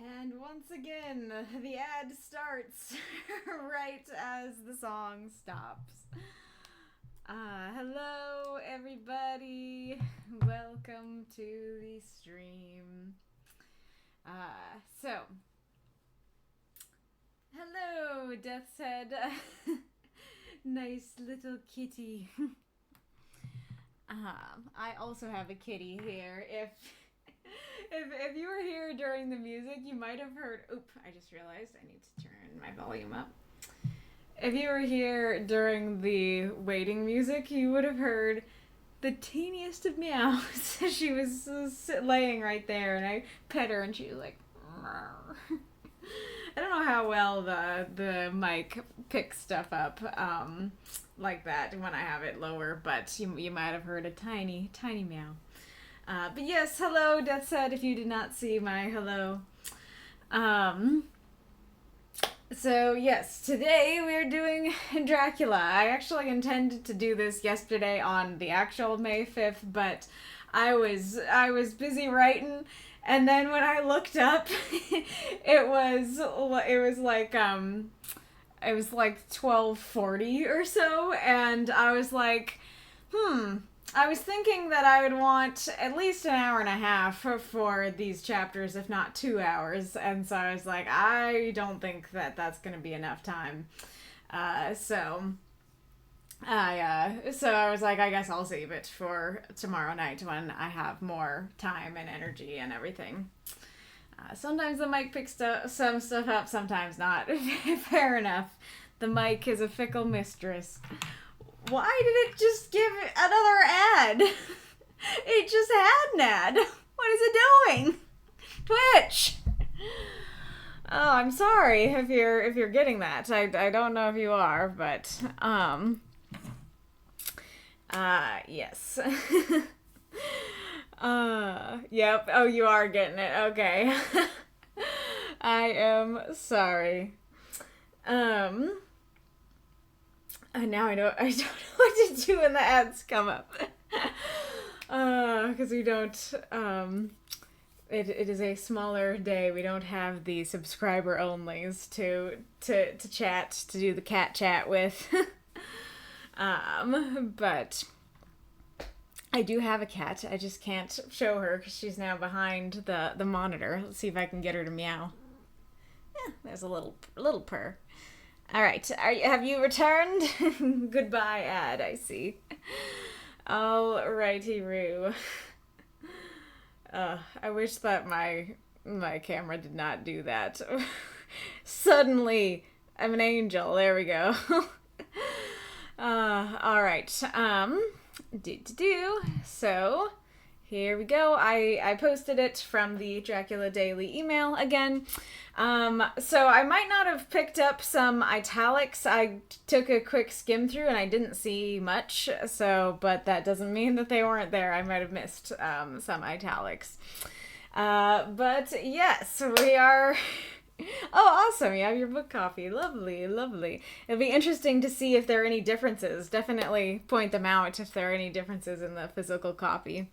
And once again, the ad starts right as the song stops. Hello, everybody. Welcome to the stream. So, hello, Death's Head. Nice little kitty. I also have a kitty here. If you were here during the music, you might have heard... Oop, I just realized I need to turn my volume up. If you were here during the waiting music, you would have heard the teeniest of meows. She was laying right there, and I pet her, and she was like... I don't know how well the mic picks stuff up like that when I have it lower, but you might have heard a tiny, tiny meow. But yes, hello, Death Said, if you did not see my hello. So yes, today we're doing Dracula. I actually intended to do this yesterday on the actual May 5th, but I was busy writing, and then when I looked up, it was like 12:40 or so, and I was like, I was thinking that I would want at least an hour and a half for these chapters, if not 2 hours. And so I was like, I don't think that that's going to be enough time. So I was like, I guess I'll save it for tomorrow night when I have more time and energy and everything. Sometimes the mic picks some stuff up, sometimes not. Fair enough. The mic is a fickle mistress. Why did it just give another ad? It just had an ad. What is it doing? Twitch! Oh, I'm sorry if you're getting that. I don't know if you are, but yes. Yep. Oh, you are getting it. Okay. I am sorry. Now I don't know what to do when the ads come up. Because we don't, it is a smaller day. We don't have the subscriber onlys to chat, to do the cat chat with. But I do have a cat. I just can't show her because she's now behind the monitor. Let's see if I can get her to meow. There's a little purr. All right, have you returned? Goodbye, ad, I see. All righty-roo. I wish that my camera did not do that. Suddenly, I'm an angel. There we go. All right. So, here we go. I posted it from the Dracula Daily email again. So I might not have picked up some italics. I took a quick skim through and I didn't see much. But that doesn't mean that they weren't there. I might have missed some italics. But yes, we are... Oh, awesome. You have your book copy. Lovely, lovely. It'll be interesting to see if there are any differences. Definitely point them out if there are any differences in the physical copy.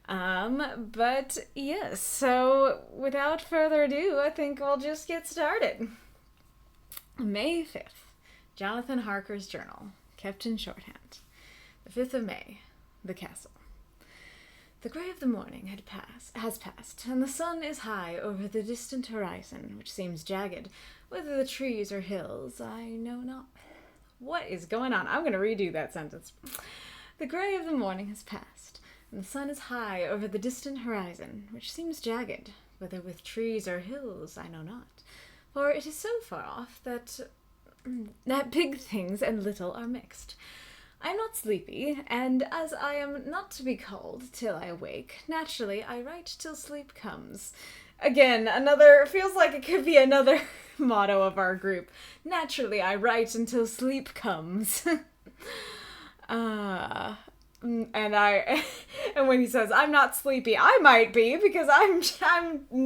But yes, so without further ado, I think we'll just get started. May 5th, Jonathan Harker's journal, kept in shorthand. The 5th of May, the castle. The grey of the morning has passed, and the sun is high over the distant horizon, which seems jagged. Whether the trees or hills, I know not. What is going on? I'm going to redo that sentence. The grey of the morning has passed, and the sun is high over the distant horizon, which seems jagged. Whether with trees or hills, I know not. For it is so far off that big things and little are mixed. I am not sleepy, and as I am not to be called till I awake, naturally I write till sleep comes. Again, feels like it could be another motto of our group. Naturally I write until sleep comes. And when he says, I'm not sleepy, I might be, because I'm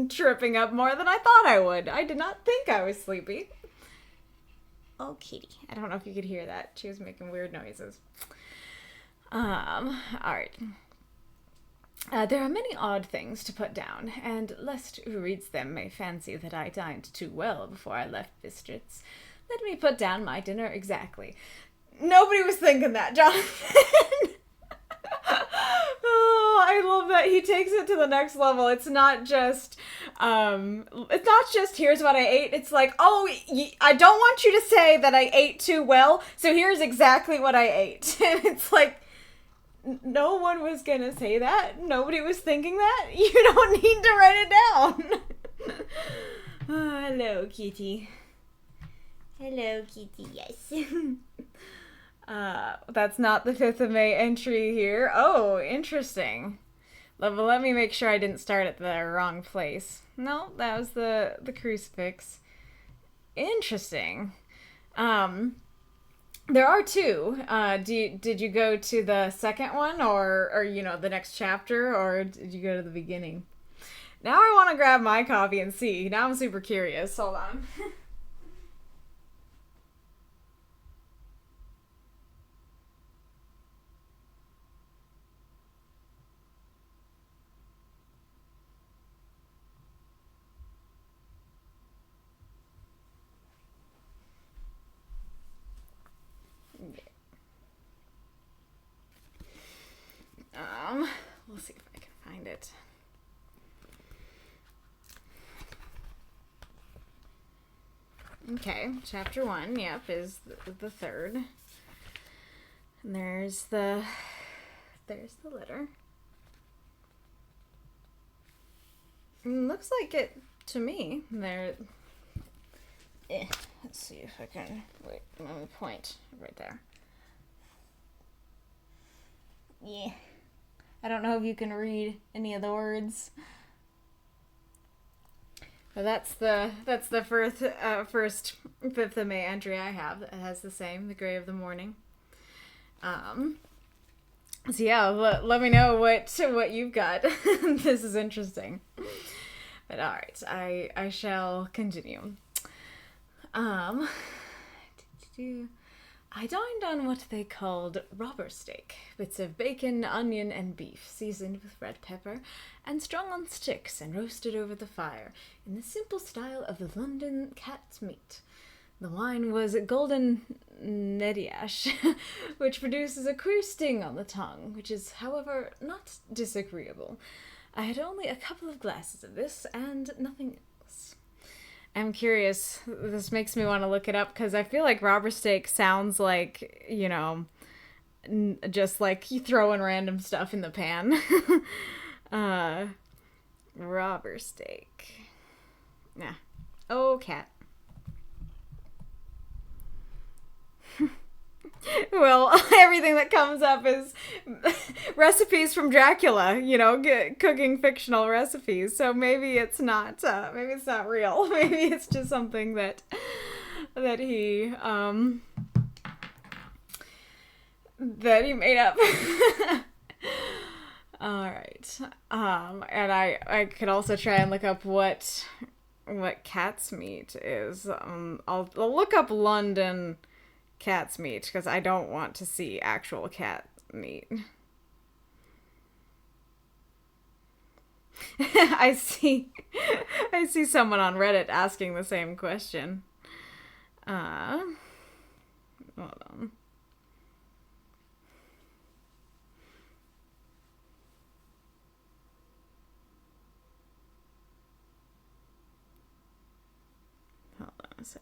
tripping up more than I thought I would. I did not think I was sleepy. Oh, kitty. I don't know if you could hear that. She was making weird noises. Alright. There are many odd things to put down, and lest who reads them may fancy that I dined too well before I left Bistritz, let me put down my dinner exactly. Nobody was thinking that, Jonathan. Oh, I love that he takes it to the next level. It's not just here's what I ate. It's like, oh, I don't want you to say that I ate too well, so here's exactly what I ate. And it's like, no one was gonna say that. Nobody was thinking that. You don't need to write it down. Oh, hello, kitty. Hello, kitty, yes. That's not the 5th of May entry here. Oh, interesting. Let me make sure I didn't start at the wrong place. No, that was the crucifix. Interesting. There are 2. Did you go to the second one or the next chapter, or did you go to the beginning? Now I want to grab my copy and see. Now I'm super curious. Hold on. We'll see if I can find it. Okay, chapter 1, yep, is the 3rd. And there's the letter. Looks like it to me. Let's see if I can, wait, let me point right there. Yeah. I don't know if you can read any of the words. But that's the first 5th of May entry I have. It has the same, the gray of the morning. So yeah, let me know what you've got. This is interesting. But all right, I shall continue. I dined on what they called robber steak, bits of bacon, onion, and beef, seasoned with red pepper, and strung on sticks and roasted over the fire, in the simple style of the London cat's meat. The wine was golden Nediash, which produces a queer sting on the tongue, which is, however, not disagreeable. I had only a couple of glasses of this, and nothing else. I'm curious. This makes me want to look it up because I feel like robber steak sounds like, just like you throwing random stuff in the pan. Robber steak. Nah. Oh, cat. Well, everything that comes up is recipes from Dracula, cooking fictional recipes. So maybe it's not real. Maybe it's just something that he made up. All right. And I could also try and look up what cat's meat is. I'll look up London cat's meat because I don't want to see actual cat meat. I see someone on Reddit asking the same question. Hold on. Hold on a sec.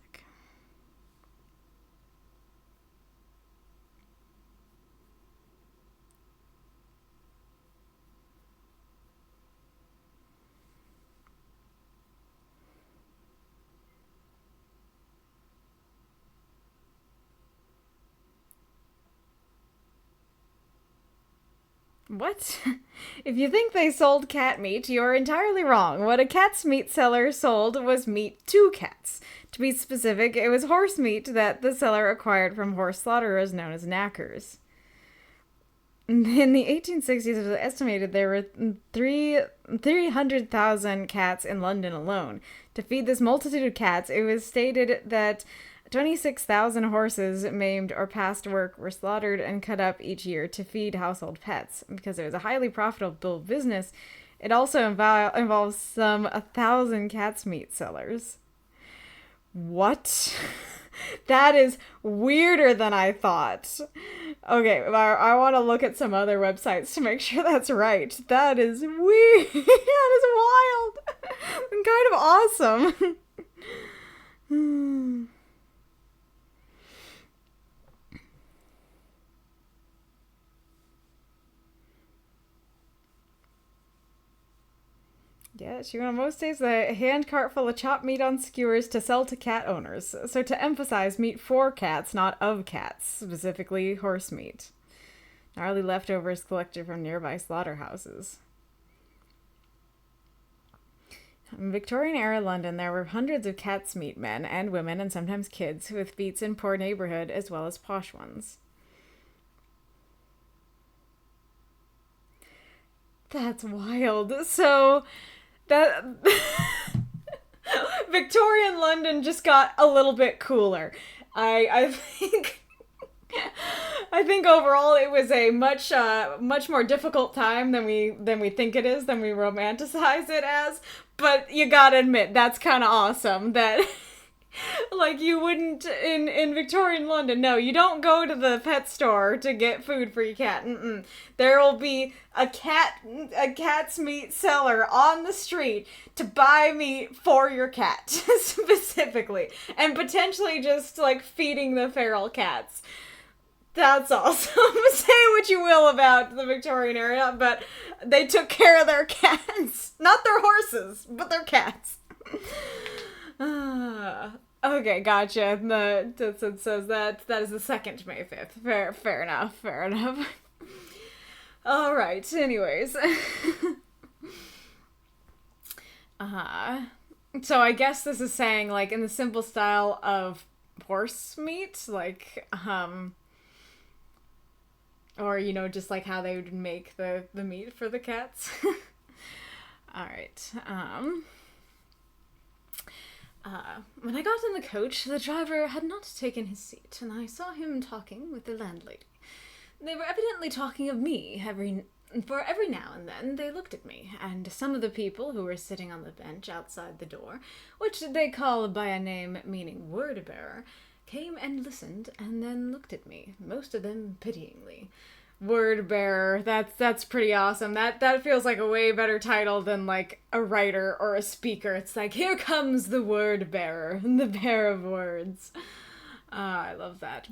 What? If you think they sold cat meat, you're entirely wrong. What a cat's meat seller sold was meat to cats. To be specific, it was horse meat that the seller acquired from horse slaughterers known as knackers. In the 1860s, it was estimated there were 300,000 cats in London alone. To feed this multitude of cats, it was stated that 26,000 horses maimed or past work were slaughtered and cut up each year to feed household pets. Because it was a highly profitable business, it also involves some 1,000 cat's meat sellers. What? That is weirder than I thought. Okay, I want to look at some other websites to make sure that's right. That is weird. That is wild. And kind of awesome. Yeah, she went on most days a hand cart full of chopped meat on skewers to sell to cat owners. So to emphasize, meat for cats, not of cats, specifically horse meat. Gnarly leftovers collected from nearby slaughterhouses. In Victorian-era London, there were hundreds of cat's meat men and women, and sometimes kids, with feats in poor neighborhood as well as posh ones. That's wild. So, that... Victorian London just got a little bit cooler. I think overall it was a much more difficult time than we think it is, than we romanticize it as. But you gotta admit, that's kind of awesome that, like, you wouldn't, in Victorian London, no, you don't go to the pet store to get food for your cat. There will be a cat's meat seller on the street to buy meat for your cat, specifically. And potentially just, like, feeding the feral cats. That's awesome. Say what you will about the Victorian era, but they took care of their cats. Not their horses, but their cats. Okay, gotcha. It says that is the 2nd May 5th. Fair enough. All right. Anyways. So I guess this is saying, like, in the simple style of horse meat, like, or, you know, just like how they would make the meat for the cats. All right. When I got in the coach, the driver had not taken his seat, and I saw him talking with the landlady. They were evidently talking of me. Every now and then they looked at me, and some of the people who were sitting on the bench outside the door, which they call by a name meaning word-bearer, came and listened, and then looked at me, most of them pityingly. Word-bearer, that's pretty awesome. That feels like a way better title than, like, a writer or a speaker. It's like, here comes the word-bearer, the bearer of words. I love that.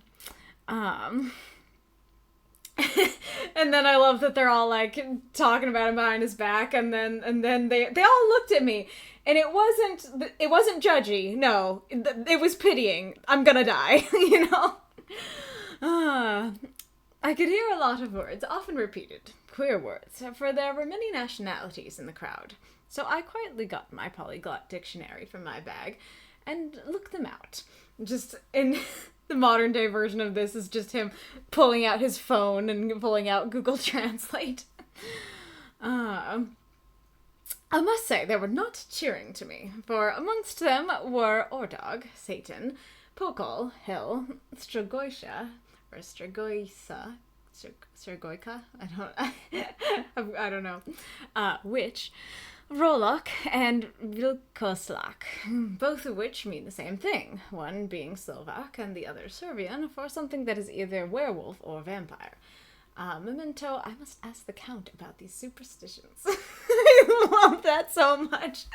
And then I love that they're all, like, talking about him behind his back, and then they all looked at me. And it wasn't judgy, no. It was pitying. I'm gonna die, you know? I could hear a lot of words, often repeated, queer words, for there were many nationalities in the crowd. So I quietly got my polyglot dictionary from my bag and looked them out. Just in the modern day version of this is just him pulling out his phone and pulling out Google Translate. I must say, they were not cheering to me, for amongst them were Ordog, Satan, Pokal, Hell, Stragoisha, or Stragoisa, Stragoika, I don't know, Witch, Rolok, and Vilkoslak, both of which mean the same thing, one being Slovak and the other Serbian, for something that is either werewolf or vampire. Memento, I must ask the Count about these superstitions. I love that so much.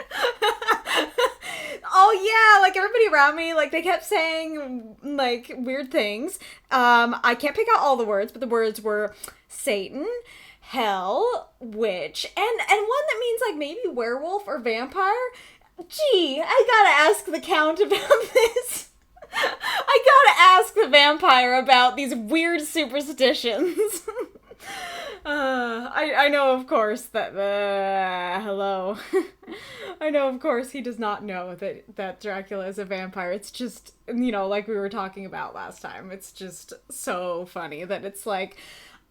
Oh yeah, like everybody around me, like they kept saying like weird things. I can't pick out all the words, but the words were Satan, hell, witch, and one that means like maybe werewolf or vampire. Gee, I gotta ask the Count about this. I gotta ask the vampire about these weird superstitions. I know, of course, that, hello. I know, of course, he does not know that Dracula is a vampire. It's just, you know, like we were talking about last time, it's just so funny that it's like,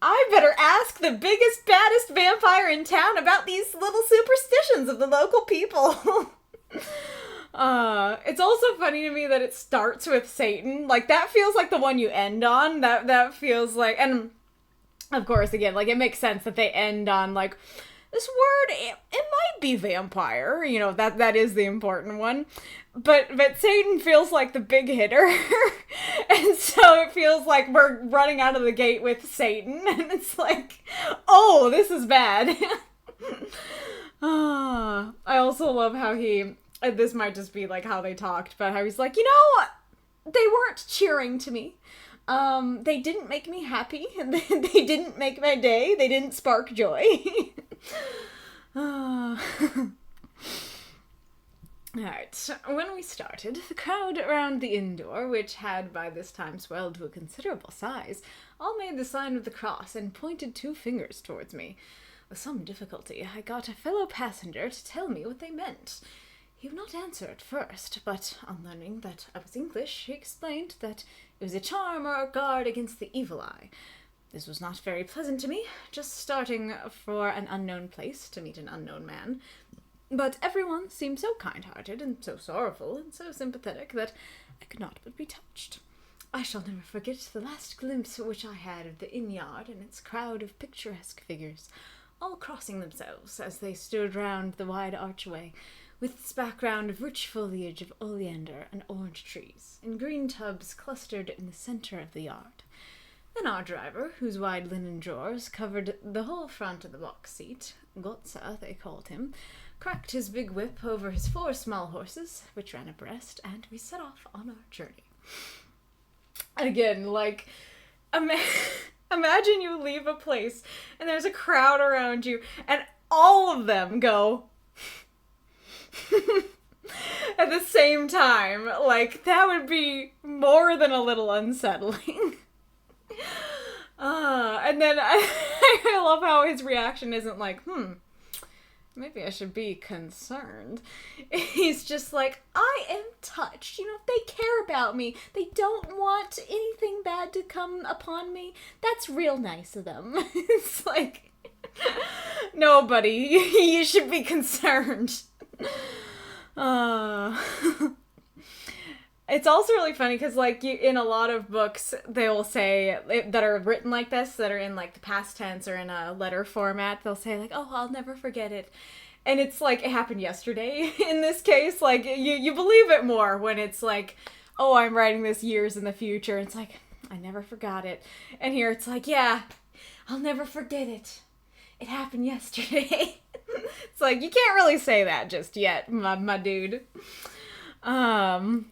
I better ask the biggest, baddest vampire in town about these little superstitions of the local people. It's also funny to me that it starts with Satan. Like, that feels like the one you end on. That feels like, and of course, again, like, it makes sense that they end on, like, this word, it might be vampire, you know, that is the important one. But Satan feels like the big hitter. And so it feels like we're running out of the gate with Satan. And it's like, oh, this is bad. I also love how this might just be like how they talked, but how he's like, you know, they weren't cheering to me. They didn't make me happy. They didn't make my day. They didn't spark joy. Alright, when we started, the crowd around the inn door, which had by this time swelled to a considerable size, all made the sign of the cross and pointed 2 fingers towards me. With some difficulty, I got a fellow passenger to tell me what they meant. He would not answer at first, but on learning that I was English, he explained that it was a charm or a guard against the evil eye. This was not very pleasant to me, just starting for an unknown place to meet an unknown man. But everyone seemed so kind-hearted and so sorrowful and so sympathetic that I could not but be touched. I shall never forget the last glimpse which I had of the inn-yard and its crowd of picturesque figures, all crossing themselves as they stood round the wide archway, with its background of rich foliage of oleander and orange trees, in green tubs clustered in the centre of the yard. Then our driver, whose wide linen drawers covered the whole front of the box seat, Gotza they called him, cracked his big whip over his 4 small horses, which ran abreast, and we set off on our journey. Again, like, imagine you leave a place, and there's a crowd around you, and all of them go at the same time. Like, that would be more than a little unsettling. And then I love how his reaction isn't like, maybe I should be concerned. He's just like, I am touched. You know, they care about me. They don't want anything bad to come upon me. That's real nice of them. It's like, no, buddy, you should be concerned. It's also really funny because, like, in a lot of books, they will say, that are written like this, that are in, like, the past tense or in a letter format, they'll say, like, oh, I'll never forget it. And it's like, it happened yesterday in this case. Like, you believe it more when it's like, oh, I'm writing this years in the future. It's like, I never forgot it. And here it's like, yeah, I'll never forget it. It happened yesterday. It's like, you can't really say that just yet, my dude. And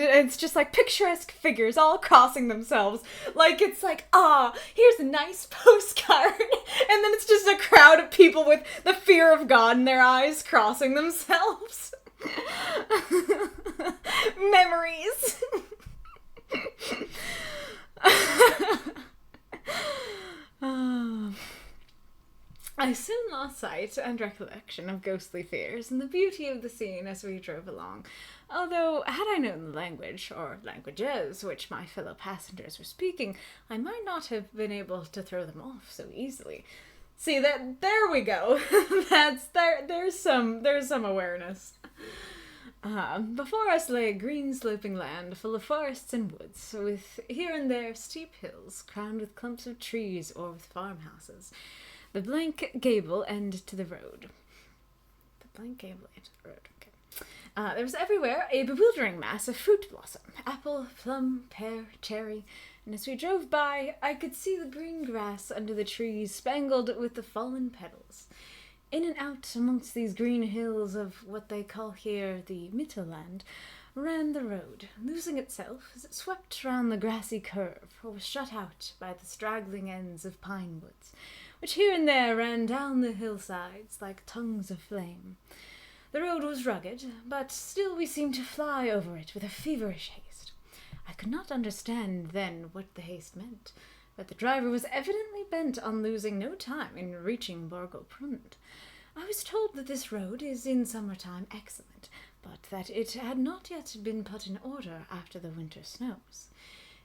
it's just like picturesque figures all crossing themselves. Like, it's like, here's a nice postcard. And then it's just a crowd of people with the fear of God in their eyes crossing themselves. Memories. I soon lost sight and recollection of ghostly fears and the beauty of the scene as we drove along, although had I known the language, or languages, which my fellow passengers were speaking, I might not have been able to throw them off so easily. See, there we go. There's some awareness. Before us lay a green sloping land full of forests and woods, with here and there steep hills crowned with clumps of trees or with farmhouses. The blank gable end to the road. Okay. There was everywhere a bewildering mass of fruit blossom, apple, plum, pear, cherry, and as we drove by, I could see the green grass under the trees spangled with the fallen petals. In and out amongst these green hills of what they call here the Mittelland, ran the road, losing itself as it swept round the grassy curve, or was shut out by the straggling ends of pine woods, which here and there ran down the hillsides like tongues of flame. The road was rugged, but still we seemed to fly over it with a feverish haste. I could not understand then what the haste meant, but the driver was evidently bent on losing no time in reaching Borgo-Prund. I was told that this road is in summertime excellent, but that it had not yet been put in order after the winter snows.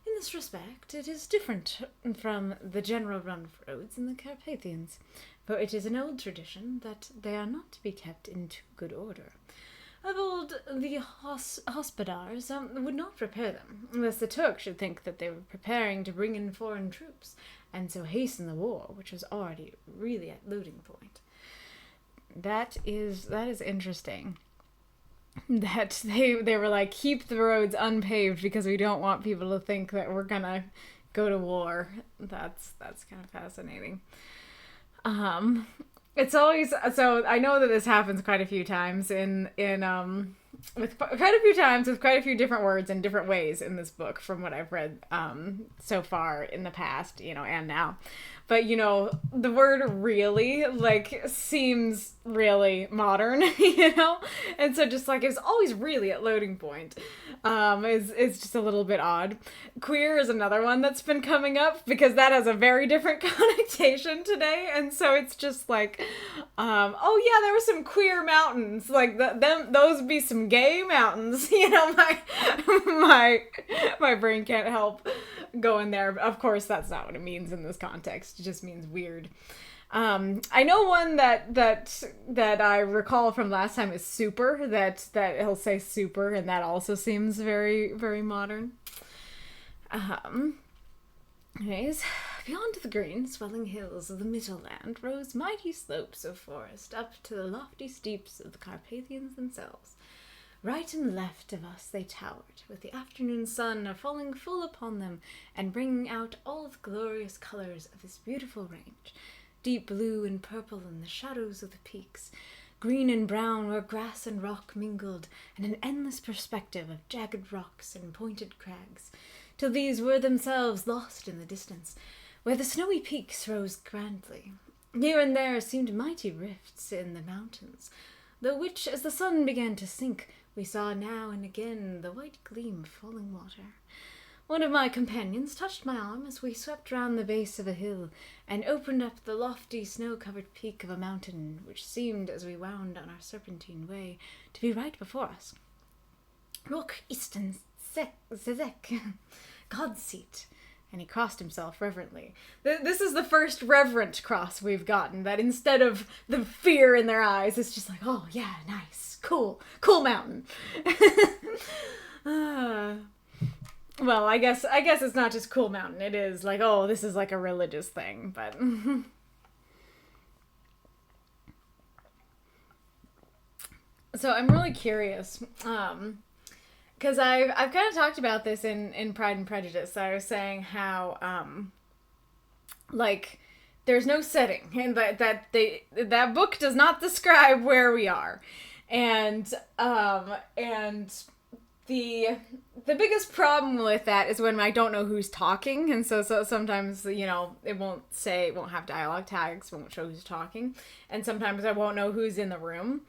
In this respect, it is different from the general run of roads in the Carpathians, for it is an old tradition that they are not to be kept in too good order. Of old, the hospodars would not repair them, lest the Turk should think that they were preparing to bring in foreign troops, and so hasten the war, which was already really at looting point. That is interesting. That they were like, keep the roads unpaved because we don't want people to think that we're gonna go to war. That's kind of fascinating. It's always, so I know that this happens quite a few times with quite a few different words in different ways in this book from what I've read so far in the past, and now. But, the word really, seems really modern, And so just, it's always really at loading point. It's just a little bit odd. Queer is another one that's been coming up because that has a very different connotation today. And so it's just oh yeah, there were some queer mountains. Those be some gay mountains. My brain can't help going there. Of course, that's not what it means in this context. It just means weird. I know one that I recall from last time is super, that he'll say super, and that also seems very, very modern. Anyways, beyond the green, swelling hills of the Mittelland rose mighty slopes of forest up to the lofty steeps of the Carpathians themselves. Right and left of us they towered, with the afternoon sun falling full upon them and bringing out all the glorious colors of this beautiful range. Deep blue and purple in the shadows of the peaks, green and brown where grass and rock mingled, and an endless perspective of jagged rocks and pointed crags, till these were themselves lost in the distance, where the snowy peaks rose grandly. Here and there seemed mighty rifts in the mountains, though which, as the sun began to sink, we saw now and again the white gleam of falling water. One of my companions touched my arm as we swept round the base of a hill and opened up the lofty snow-covered peak of a mountain which seemed, as we wound on our serpentine way, to be right before us. Look, Easton Zezek, God's seat. And he crossed himself reverently. This is the first reverent cross we've gotten, that instead of the fear in their eyes, it's just oh yeah, nice, cool mountain. Well, I guess it's not just cool mountain. It is oh, this is a religious thing, but so I'm really curious, because I've kind of talked about this in Pride and Prejudice. I was saying how there's no setting, and that book does not describe where we are, and the biggest problem with that is when I don't know who's talking, and so sometimes, it won't have dialogue tags, won't show who's talking, and sometimes I won't know who's in the room.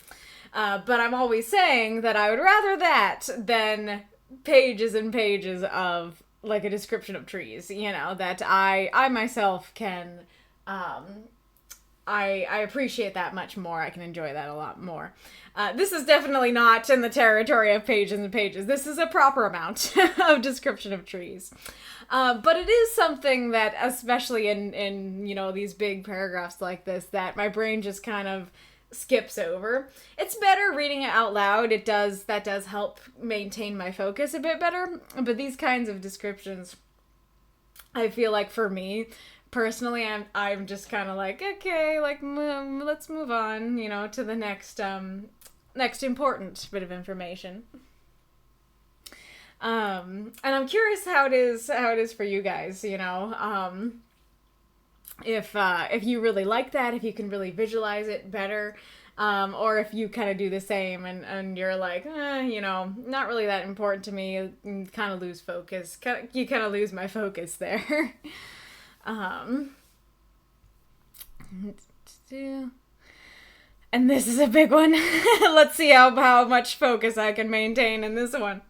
But I'm always saying that I would rather that than pages and pages of, a description of trees, that I myself can, I appreciate that much more. I can enjoy that a lot more. This is definitely not in the territory of pages and pages. This is a proper amount of description of trees. But it is something that, especially in these big paragraphs like this, that my brain just kind of skips over. It's better reading it out loud. That does help maintain my focus a bit better. But these kinds of descriptions, I feel like for me, personally, I'm just kind of okay, let's move on, to the next important bit of information. And I'm curious how it is for you guys, if you really like that, if you can really visualize it better, or if you kind of do the same and you're not really that important to me, you kind of lose focus. You kind of lose my focus there. And this is a big one. Let's see how much focus I can maintain in this one.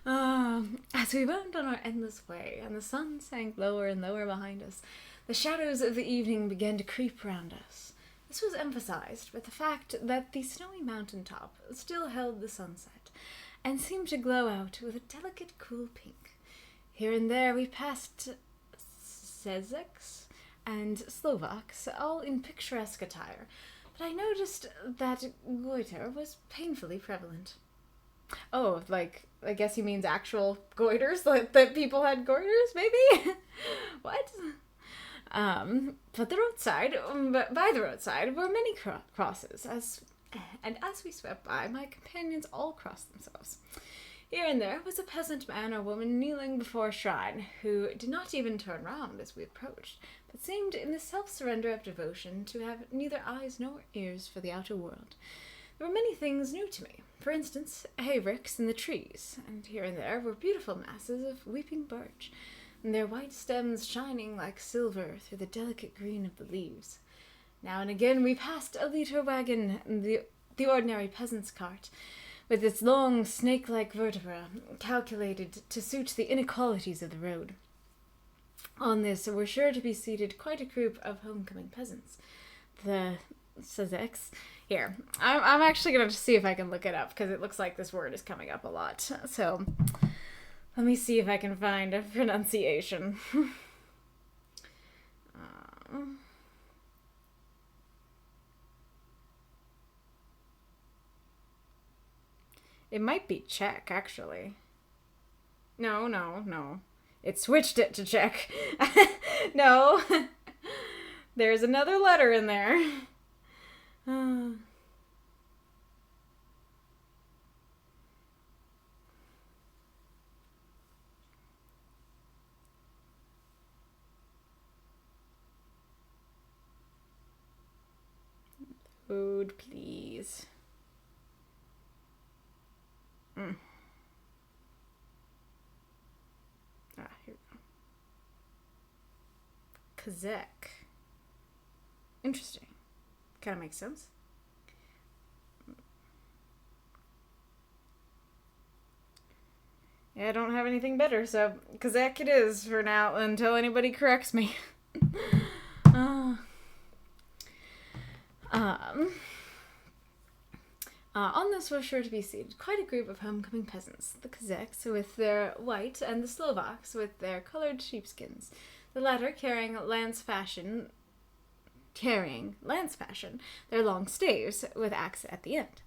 As we went on our endless way, and the sun sank lower and lower behind us, the shadows of the evening began to creep round us. This was emphasized by the fact that the snowy mountain top still held the sunset, and seemed to glow out with a delicate cool pink. Here and there we passed Czechs and Slovaks, all in picturesque attire, but I noticed that goiter was painfully prevalent. Oh, like, I guess he means actual goiters, like that people had goiters, maybe? What? But by the roadside were many crosses, and as we swept by, my companions all crossed themselves. Here and there was a peasant man or woman kneeling before a shrine, who did not even turn round as we approached, but seemed in the self-surrender of devotion to have neither eyes nor ears for the outer world. There were many things new to me. For instance, hayricks in the trees, and here and there were beautiful masses of weeping birch, and their white stems shining like silver through the delicate green of the leaves. Now and again we passed a litre wagon, the ordinary peasant's cart, with its long snake-like vertebra, calculated to suit the inequalities of the road. On this were sure to be seated quite a group of homecoming peasants. The Czechs. Here, I'm actually going to see if I can look it up, because it looks like this word is coming up a lot. So, let me see if I can find a pronunciation. It might be Czech, actually. No. It switched it to Czech. No. There's another letter in there. Food, please. Here we go. Kazakh. Interesting. Kind of makes sense. Yeah, I don't have anything better, so Kazakh it is for now until anybody corrects me. On this were sure to be seated quite a group of homecoming peasants, the Kazakhs with their white and the Slovaks with their colored sheepskins, the latter carrying lance fashion, their long staves with axe at the end.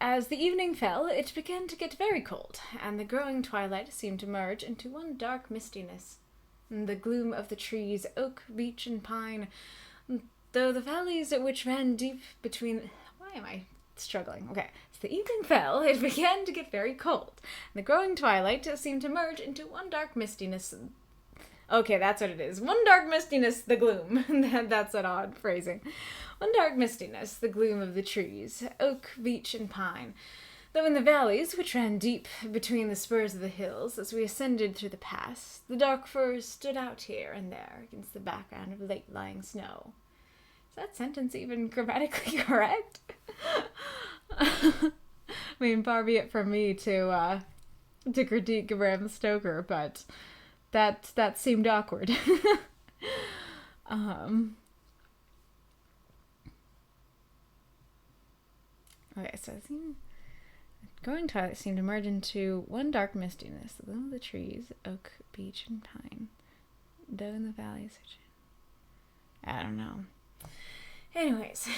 As the evening fell, it began to get very cold, and the growing twilight seemed to merge into one dark mistiness. The gloom of the trees, oak, beech, and pine, though the valleys which ran deep between... Why am I struggling? Okay, as the evening fell, it began to get very cold, and the growing twilight seemed to merge into one dark mistiness. Okay, that's what it is. One dark mistiness, the gloom. That's an odd phrasing. One dark mistiness, the gloom of the trees, oak, beech, and pine. Though in the valleys, which ran deep between the spurs of the hills, as we ascended through the pass, the dark firs stood out here and there against the background of late-lying snow. Is that sentence even grammatically correct? I mean, far be it from me to critique Bram Stoker, but that seemed awkward. Okay, so growing twilight seemed to merge into one dark mistiness, the gloom of the trees, oak, beech, and pine. Though in the valleys, I don't know. Anyways,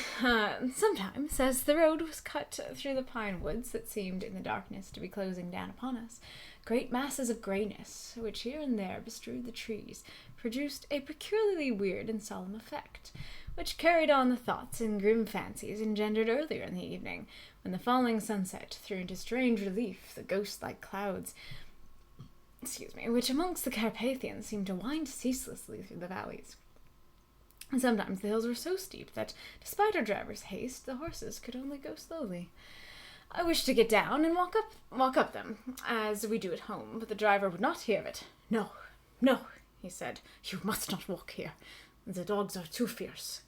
sometimes, as the road was cut through the pine woods that seemed in the darkness to be closing down upon us, great masses of greyness, which here and there bestrewed the trees, produced a peculiarly weird and solemn effect, which carried on the thoughts and grim fancies engendered earlier in the evening, when the falling sunset threw into strange relief the ghost-like clouds, which amongst the Carpathians seemed to wind ceaselessly through the valleys. And sometimes the hills were so steep that, despite our driver's haste, the horses could only go slowly. I wished to get down and walk up them, as we do at home, but the driver would not hear of it. No, he said, you must not walk here. The dogs are too fierce.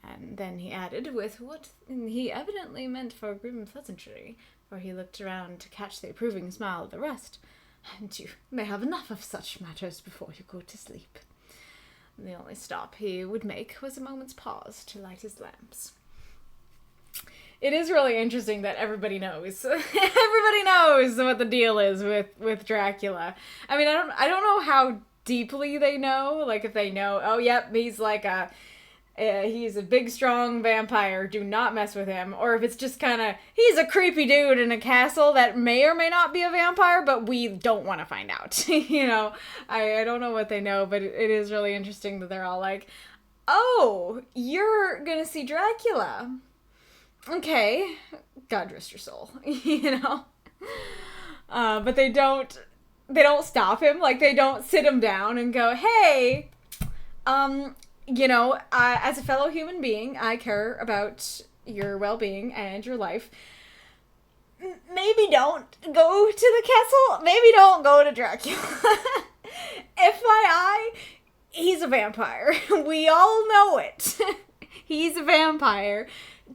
And then he added, with what he evidently meant for grim pleasantry, for he looked around to catch the approving smile of the rest, and you may have enough of such matters before you go to sleep. The only stop he would make was a moment's pause to light his lamps. It is really interesting that everybody knows. Everybody knows what the deal is with Dracula. I mean, I don't know how deeply they know. Like, if they know, oh, yep, he's like he's a big, strong vampire. Do not mess with him. Or if it's just kind of, he's a creepy dude in a castle that may or may not be a vampire, but we don't want to find out. You know, I don't know what they know, but it is really interesting that they're all like, oh, you're gonna see Dracula. Okay, God rest your soul, you know? But they don't stop him. Like, they don't sit him down and go, hey, you know, as a fellow human being, I care about your well-being and your life. Maybe don't go to the castle. Maybe don't go to Dracula. FYI, he's a vampire. We all know it. He's a vampire.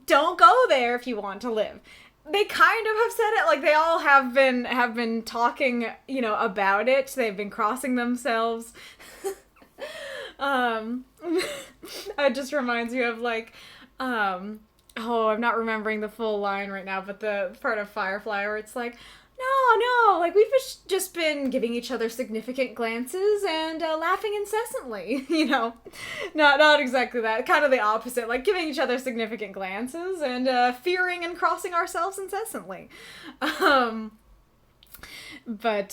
Don't go there if you want to live. They kind of have said it, like they all have been talking, you know, about it. They've been crossing themselves. It just reminds me of like, oh, I'm not remembering the full line right now, but the part of Firefly where it's like, no, like we've just been giving each other significant glances and laughing incessantly, you know. Not exactly that, kind of the opposite, like giving each other significant glances and fearing and crossing ourselves incessantly. But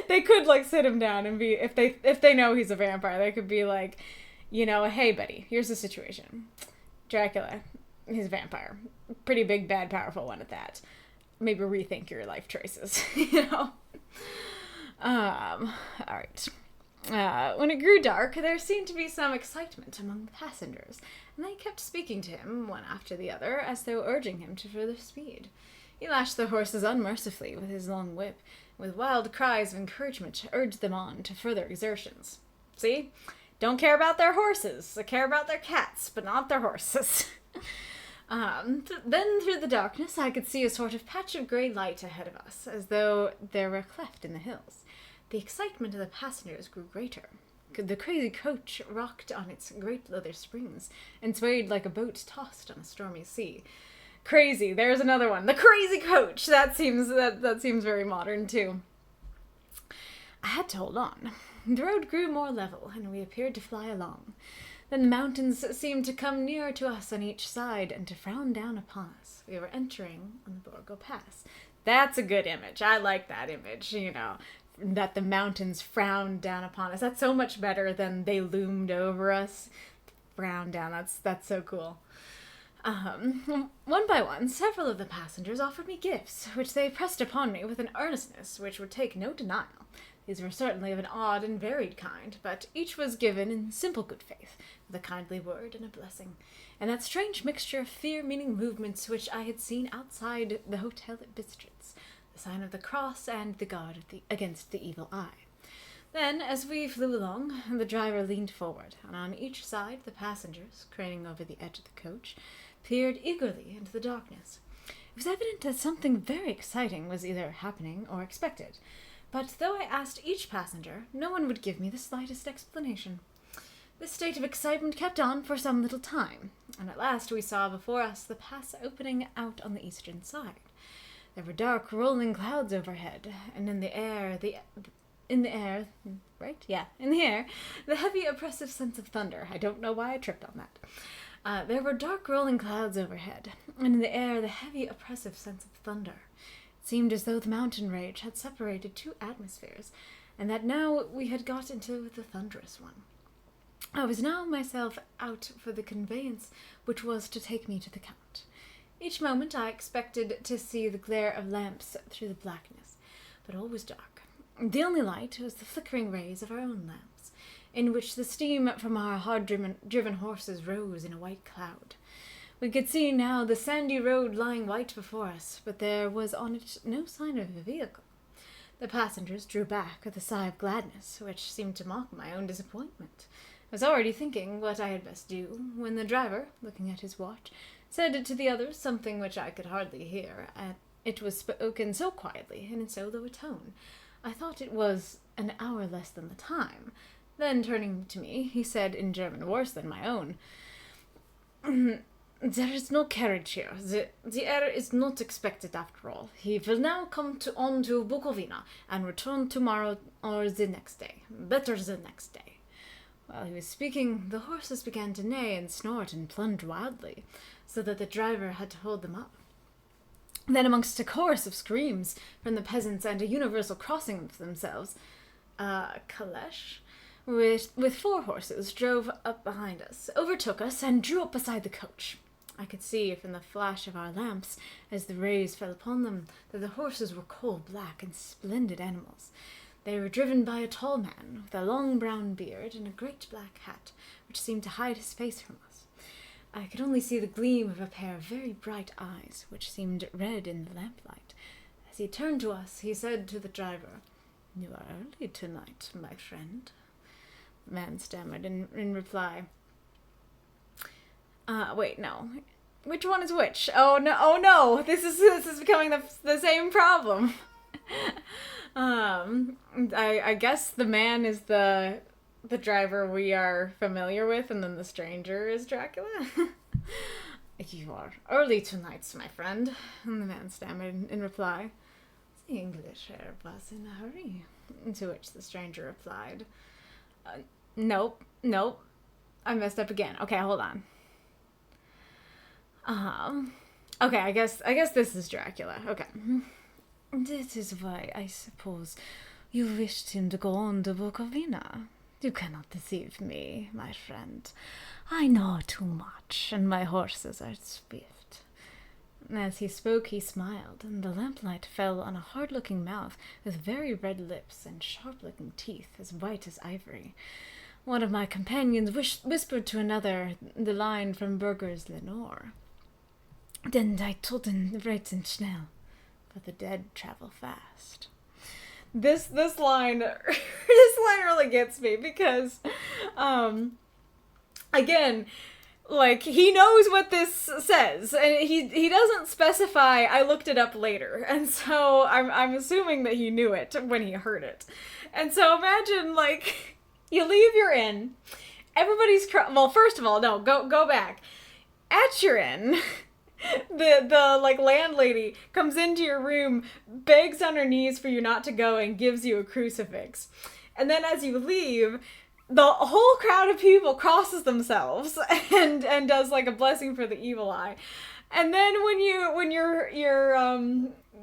they could like sit him down and be, if they know he's a vampire, they could be like, you know, hey buddy, here's the situation. Dracula, he's a vampire. Pretty big, bad, powerful one at that. Maybe rethink your life choices, you know? Alright. When it grew dark, there seemed to be some excitement among the passengers, and they kept speaking to him, one after the other, as though urging him to further speed. He lashed the horses unmercifully with his long whip, and with wild cries of encouragement urged them on to further exertions. See? Don't care about their horses. They care about their cats, but not their horses. Then through the darkness I could see a sort of patch of grey light ahead of us, as though there were a cleft in the hills. The excitement of the passengers grew greater. The crazy coach rocked on its great leather springs, and swayed like a boat tossed on a stormy sea. Crazy, there's another one. The crazy coach! That seems very modern, too. I had to hold on. The road grew more level, and we appeared to fly along. Then the mountains seemed to come nearer to us on each side and to frown down upon us. We were entering on the Borgo Pass. That's a good image. I like that image, you know, that the mountains frowned down upon us. That's so much better than they loomed over us. Frown down, that's so cool. One by one, several of the passengers offered me gifts, which they pressed upon me with an earnestness which would take no denial. These were certainly of an odd and varied kind, but each was given in simple good faith, with a kindly word and a blessing, and that strange mixture of fear-meaning movements which I had seen outside the hotel at Bistritz, the sign of the cross and the guard against the evil eye. Then, as we flew along, the driver leaned forward, and on each side the passengers, craning over the edge of the coach, peered eagerly into the darkness. It was evident that something very exciting was either happening or expected, but though I asked each passenger, no one would give me the slightest explanation. This state of excitement kept on for some little time, and at last we saw before us the pass opening out on the eastern side. There were dark, rolling clouds overhead, and in the air, the heavy, oppressive sense of thunder. I don't know why I tripped on that. There were dark, rolling clouds overhead, and in the air, the heavy, oppressive sense of thunder. It seemed as though the mountain rage had separated two atmospheres, and that now we had got into the thunderous one. I was now myself out for the conveyance which was to take me to the Count. Each moment I expected to see the glare of lamps through the blackness, but all was dark. The only light was the flickering rays of our own lamps, in which the steam from our hard-driven horses rose in a white cloud. We could see now the sandy road lying white before us, but there was on it no sign of a vehicle. The passengers drew back with a sigh of gladness, which seemed to mock my own disappointment. I was already thinking what I had best do, when the driver, looking at his watch, said to the others something which I could hardly hear. It was spoken so quietly, and in so low a tone, I thought it was an hour less than the time. Then, turning to me, he said in German worse than my own, There is no carriage here. The heir is not expected after all. He will now come on to Bukovina and return tomorrow or the next day. Better the next day. While he was speaking, the horses began to neigh and snort and plunge wildly, so that the driver had to hold them up. Then, amongst a chorus of screams from the peasants and a universal crossing of themselves, a caleche with 4 horses drove up behind us, overtook us, and drew up beside the coach. I could see from the flash of our lamps, as the rays fell upon them, that the horses were coal-black and splendid animals. They were driven by a tall man, with a long brown beard and a great black hat, which seemed to hide his face from us. I could only see the gleam of a pair of very bright eyes, which seemed red in the lamplight. As he turned to us, he said to the driver, "You are early tonight, my friend." The man stammered in reply, wait, no. Which one is which? Oh no, this is becoming the same problem. I guess the man is the driver we are familiar with, and then the stranger is Dracula. "You are early tonight, my friend," and the man stammered in reply, "The English heir was in a hurry." To which the stranger replied, Nope. I messed up again. Okay, hold on. Okay, I guess this is Dracula. Okay. "That is why, I suppose, you wished him to go on to Bukovina. You cannot deceive me, my friend. I know too much, and my horses are swift." As he spoke, he smiled, and the lamplight fell on a hard-looking mouth with very red lips and sharp-looking teeth as white as ivory. One of my companions whispered to another the line from Burger's Lenore. "Den die Toten reiten schnell, but the dead travel fast." This line really gets me because, again, like, he knows what this says, and he doesn't specify. I looked it up later, and so I'm assuming that he knew it when he heard it. And so imagine, like, you leave your inn, everybody's well, first of all, no, go back. At your inn, the like landlady comes into your room, begs on her knees for you not to go, and gives you a crucifix. And then as you leave, the whole crowd of people crosses themselves and does like a blessing for the evil eye. And then when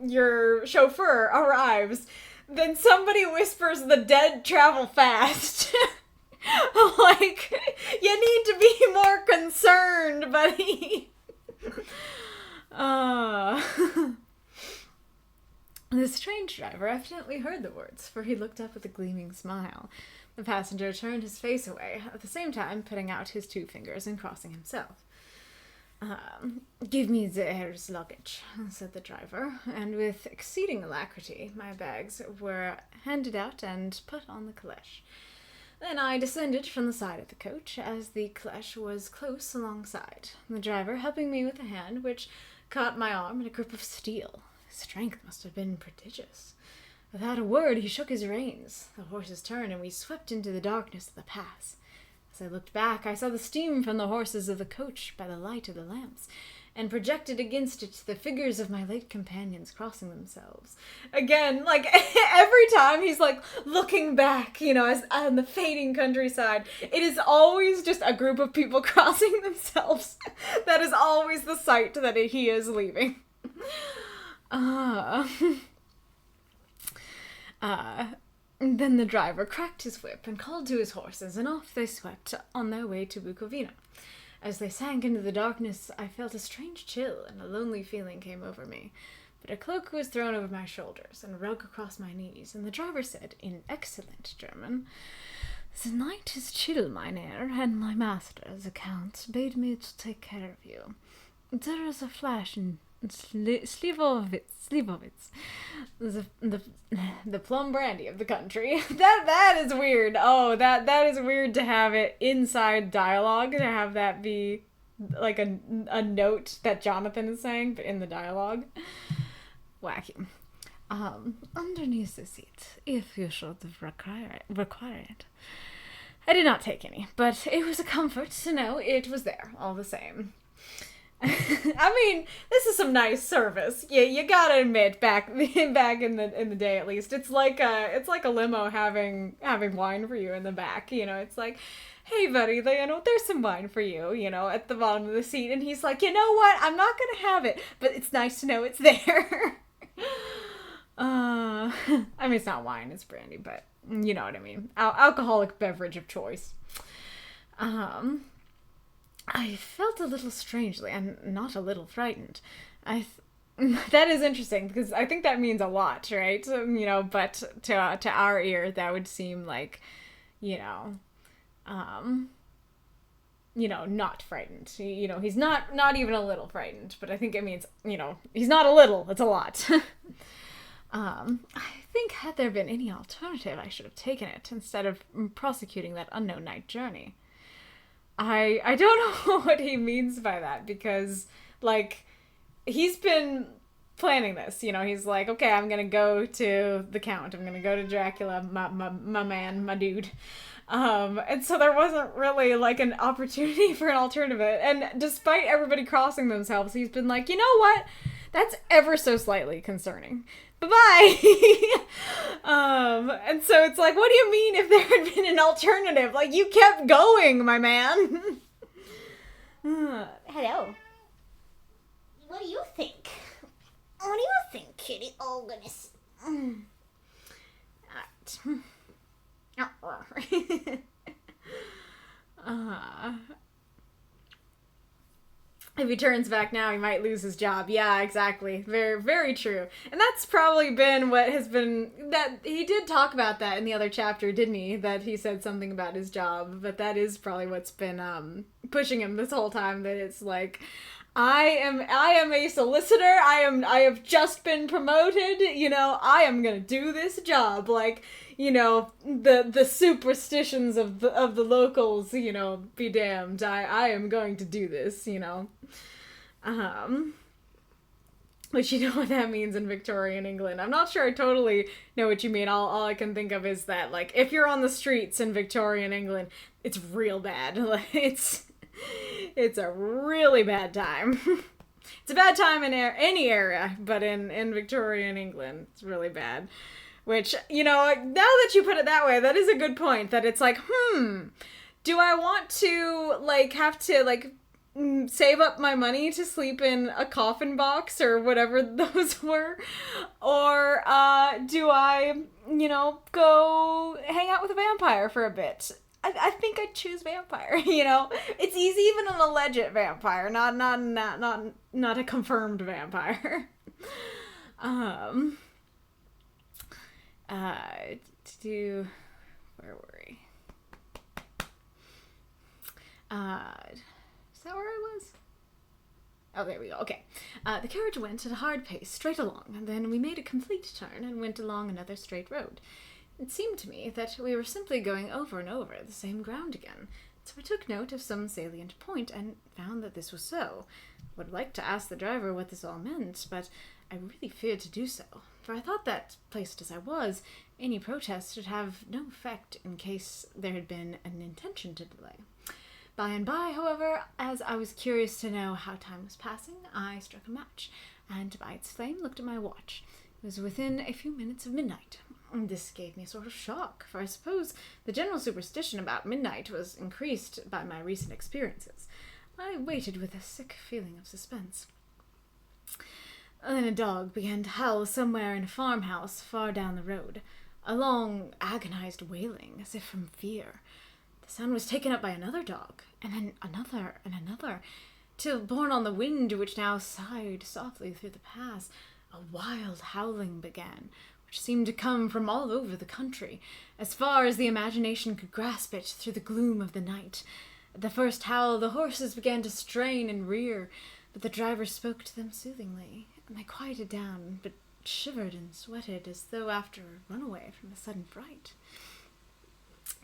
your chauffeur arrives, then somebody whispers, "The dead travel fast." Like, you need to be more concerned, buddy. The strange driver evidently heard the words, for he looked up with a gleaming smile. The passenger turned his face away, at the same time putting out his 2 fingers and crossing himself. "Give me the heir's luggage," said the driver, and with exceeding alacrity my bags were handed out and put on the caleche. Then I descended from the side of the coach, as the caleche was close alongside, the driver helping me with a hand which caught my arm in a grip of steel. His strength must have been prodigious. Without a word, he shook his reins. The horses turned, and we swept into the darkness of the pass. As I looked back, I saw the steam from the horses of the coach by the light of the lamps, and projected against it the figures of my late companions crossing themselves. Again, like, every time he's, like, looking back, as on the fading countryside, it is always just a group of people crossing themselves. That is always the sight that he is leaving. Then the driver cracked his whip and called to his horses, and off they swept on their way to Bukovina. As they sank into the darkness, I felt a strange chill, and a lonely feeling came over me. But a cloak was thrown over my shoulders, and a rug across my knees, and the driver said, in excellent German, "The night is chill, mynheer, and my master, the count, bade me to take care of you. There is a flash in Slivovitz, the plum brandy of the country." That is weird. Oh, that is weird to have it inside dialogue, to have that be like a note that Jonathan is saying, but in the dialogue. Wacky. Underneath the seat, if you should require it. I did not take any, but it was a comfort to know it was there, all the same. I mean, this is some nice service. Yeah, you gotta admit, back in the day at least, it's like a limo having wine for you in the back. It's like, hey buddy, there's some wine for you. At the bottom of the seat, and he's like, you know what? I'm not gonna have it, but it's nice to know it's there. I mean, it's not wine, it's brandy, but you know what I mean. Alcoholic beverage of choice. I felt a little strangely, and not a little frightened. That is interesting, because I think that means a lot, right? But to our ear, that would seem like, not frightened. He's not even a little frightened, but I think it means, he's not a little, it's a lot. I think had there been any alternative, I should have taken it, instead of prosecuting that unknown night journey. I don't know what he means by that, because, like, he's been planning this, he's like, okay, I'm gonna go to the Count, I'm gonna go to Dracula, my man, my dude. And so there wasn't really, like, an opportunity for an alternative, and despite everybody crossing themselves, he's been like, you know what? That's ever so slightly concerning. Bye-bye! And so it's like, what do you mean if there had been an alternative? Like, you kept going, my man. Hello. What do you think? What do you think, kitty? Oh, goodness. If he turns back now, he might lose his job. Yeah, exactly. Very, very true. And that's probably been what has been... That he did talk about that in the other chapter, didn't he? That he said something about his job. But that is probably what's been pushing him this whole time. That it's like, I am a solicitor. I have just been promoted. I am gonna do this job. Like, the superstitions of the locals, be damned. I am going to do this, Which, what that means in Victorian England. I'm not sure I totally know what you mean. All I can think of is that, like, if you're on the streets in Victorian England, it's real bad. Like, it's a really bad time. It's a bad time in any area, but in Victorian England, it's really bad. Which, now that you put it that way, that is a good point. That it's like, do I want to, like, have to, like, save up my money to sleep in a coffin box or whatever those were? Or do I, go hang out with a vampire for a bit? I think I'd choose vampire, It's easy, even an alleged vampire, not a confirmed vampire. Where were we? Is that where I was? Oh, there we go. Okay. The carriage went at a hard pace, straight along, and then we made a complete turn and went along another straight road. It seemed to me that we were simply going over and over the same ground again, so I took note of some salient point and found that this was so. Would like to ask the driver what this all meant, but I really feared to do so, for I thought that, placed as I was, any protest should have no effect in case there had been an intention to delay. By and by, however, as I was curious to know how time was passing, I struck a match, and by its flame looked at my watch. It was within a few minutes of midnight. This gave me a sort of shock, for I suppose the general superstition about midnight was increased by my recent experiences. I waited with a sick feeling of suspense. Then a dog began to howl somewhere in a farmhouse far down the road, a long, agonized wailing, as if from fear. The sound was taken up by another dog, and then another and another, till, borne on the wind which now sighed softly through the pass, a wild howling began, which seemed to come from all over the country, as far as the imagination could grasp it through the gloom of the night. At the first howl, the horses began to strain and rear, but the driver spoke to them soothingly, and they quieted down, but shivered and sweated as though after a runaway from a sudden fright.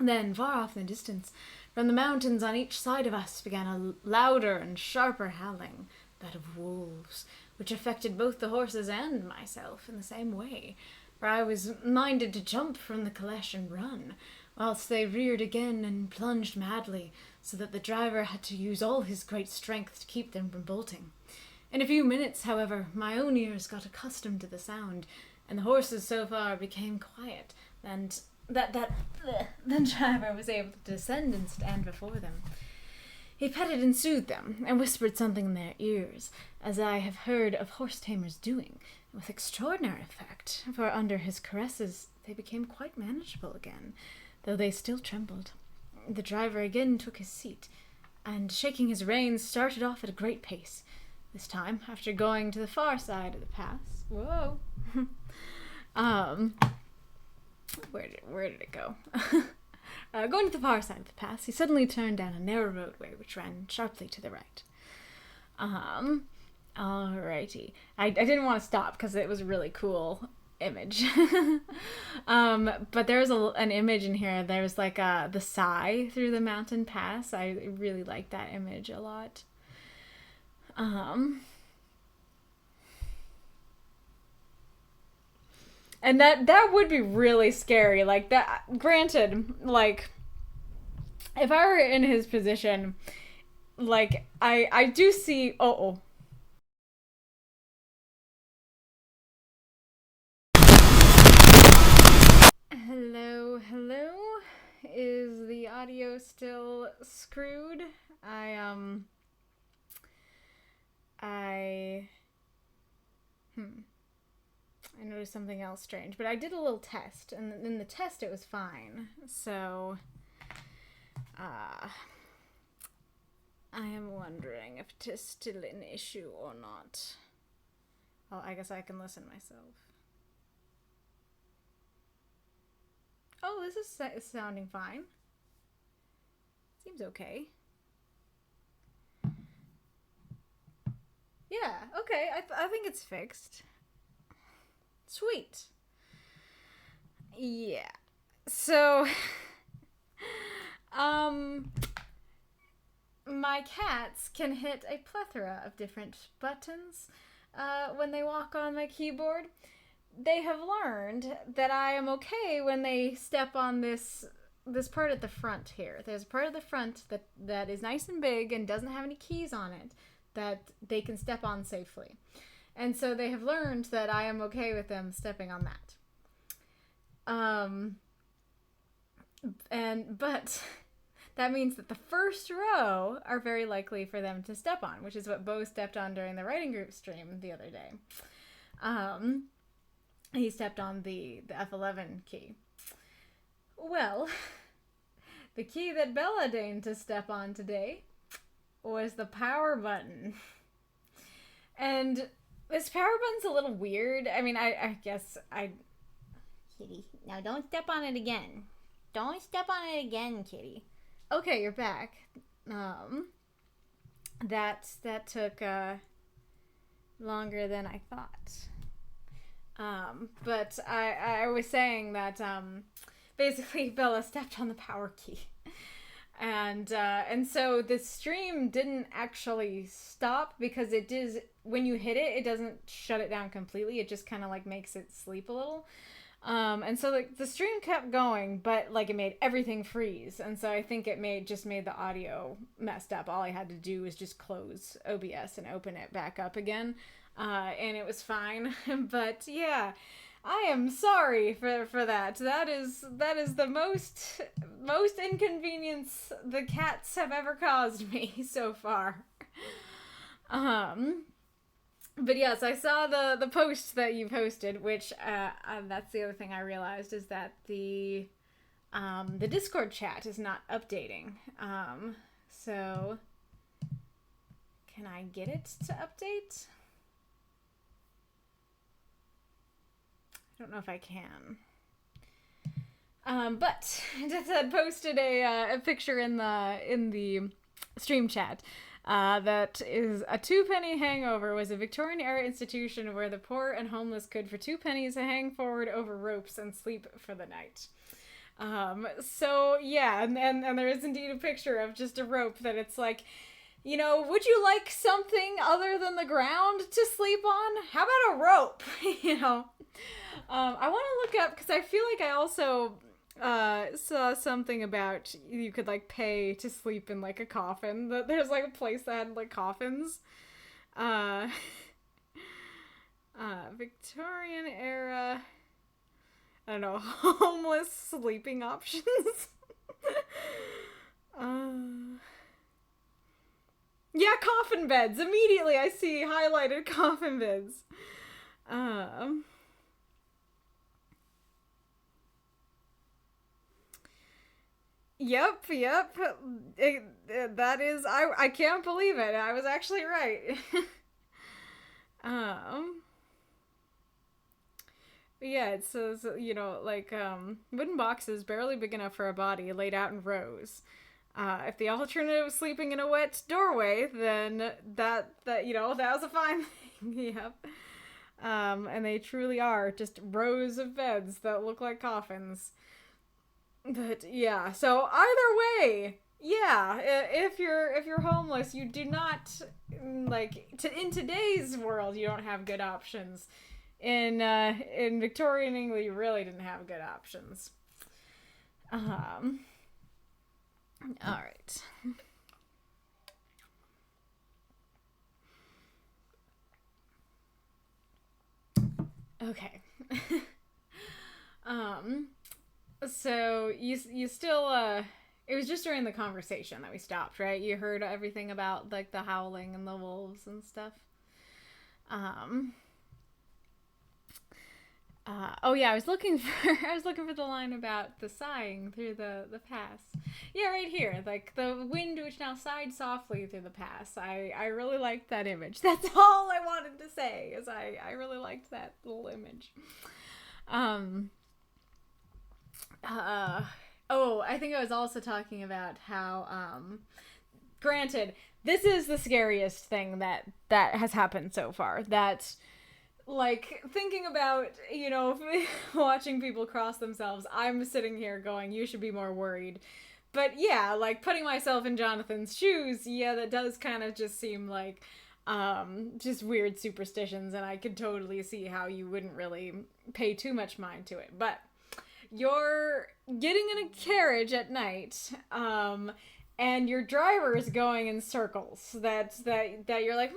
Then, far off in the distance, from the mountains on each side of us began a louder and sharper howling, that of wolves, which affected both the horses and myself in the same way, for I was minded to jump from the caleche and run, whilst they reared again and plunged madly, so that the driver had to use all his great strength to keep them from bolting. In a few minutes, however, my own ears got accustomed to the sound, and the horses so far became quiet, and the driver was able to descend and stand before them. He petted and soothed them, and whispered something in their ears, as I have heard of horse tamers doing, with extraordinary effect, for under his caresses they became quite manageable again, though they still trembled. The driver again took his seat, and shaking his reins, started off at a great pace. This time, after going to the far side of the pass. Whoa. Where did it go? Going to the far side of the pass, he suddenly turned down a narrow roadway which ran sharply to the right. Alrighty. I didn't want to stop because it was a really cool image. But there's an image in here. There's like the sigh through the mountain pass. I really like that image a lot. And that would be really scary. Like, that, granted, like, if I were in his position, like, I do see, hello, is the audio still screwed? I noticed something else strange, but I did a little test, and in the test it was fine. So, I am wondering if it is still an issue or not. Well, I guess I can listen myself. Oh, this is sounding fine. Seems okay. Yeah, okay, I think it's fixed. Sweet. Yeah. So, my cats can hit a plethora of different buttons when they walk on my keyboard. They have learned that I am okay when they step on this part at the front here. There's a part of the front that is nice and big and doesn't have any keys on it that they can step on safely. And so they have learned that I am okay with them stepping on that. But that means that the first row are very likely for them to step on, which is what Bo stepped on during the writing group stream the other day. He stepped on the F11 key. Well, the key that Bella deigned to step on today was the power button. And this power button's a little weird. I mean, I guess Kitty, now don't step on it again. Don't step on it again, Kitty. Okay, you're back. That took longer than I thought. But I was saying that basically Bella stepped on the power key. And so the stream didn't actually stop because it does, when you hit it, it doesn't shut it down completely. It just kind of like makes it sleep a little. And so like the stream kept going, but like it made everything freeze. And so I think it just made the audio messed up. All I had to do was just close OBS and open it back up again. And it was fine. But yeah, I am sorry for that. That is the most inconvenience the cats have ever caused me so far. But yes, I saw the post that you posted, which that's the other thing I realized is that the Discord chat is not updating. So can I get it to update? I don't know if I can. But I just had posted a picture in the stream chat that is a 2-penny hangover was a Victorian era institution where the poor and homeless could for 2 pennies hang forward over ropes and sleep for the night. So yeah, and there is indeed a picture of just a rope that it's like, you know, would you like something other than the ground to sleep on? How about a rope? You know, I want to look up because I feel like I also saw something about you could like pay to sleep in like a coffin. That there's like a place that had like coffins. Uh, Victorian era. I don't know, homeless sleeping options. Yeah, coffin beds. Immediately, I see highlighted coffin beds. Yep. That is, I can't believe it. I was actually right. um, yeah, it says, like, wooden boxes barely big enough for a body laid out in rows. If the alternative was sleeping in a wet doorway, then that was a fine thing. Yep. And they truly are just rows of beds that look like coffins. But yeah, so either way, yeah, if you're homeless, you do not in today's world you don't have good options. In Victorian England, you really didn't have good options. All right. Okay. So you still it was just during the conversation that we stopped, right? You heard everything about like the howling and the wolves and stuff. Um oh yeah, I was looking for the line about the sighing through the pass. Yeah, right here, like the wind which now sighed softly through the pass. I really liked that image. That's all I wanted to say. Is I really liked that little image. Um. Oh, I think I was also talking about how. Granted, this is the scariest thing that has happened so far. That like thinking about watching people cross themselves, I'm sitting here going you should be more worried, but yeah, like putting myself in Jonathan's shoes, yeah, that does kind of just seem like just weird superstitions, and I could totally see how you wouldn't really pay too much mind to it. But you're getting in a carriage at night, and your driver is going in circles. That you're like,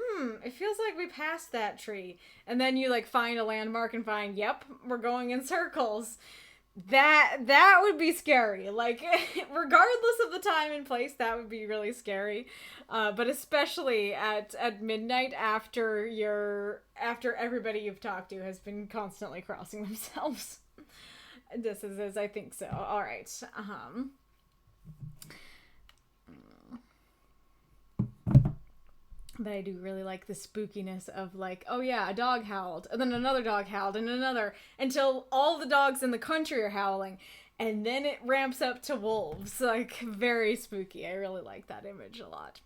it feels like we passed that tree, and then you like find a landmark and find, yep, we're going in circles. That would be scary. Like, regardless of the time and place, that would be really scary. But especially at midnight after everybody you've talked to has been constantly crossing themselves. This is I think so. All right. But I do really like the spookiness of like, oh yeah, a dog howled, and then another dog howled, and another, until all the dogs in the country are howling, and then it ramps up to wolves. Like, very spooky. I really like that image a lot.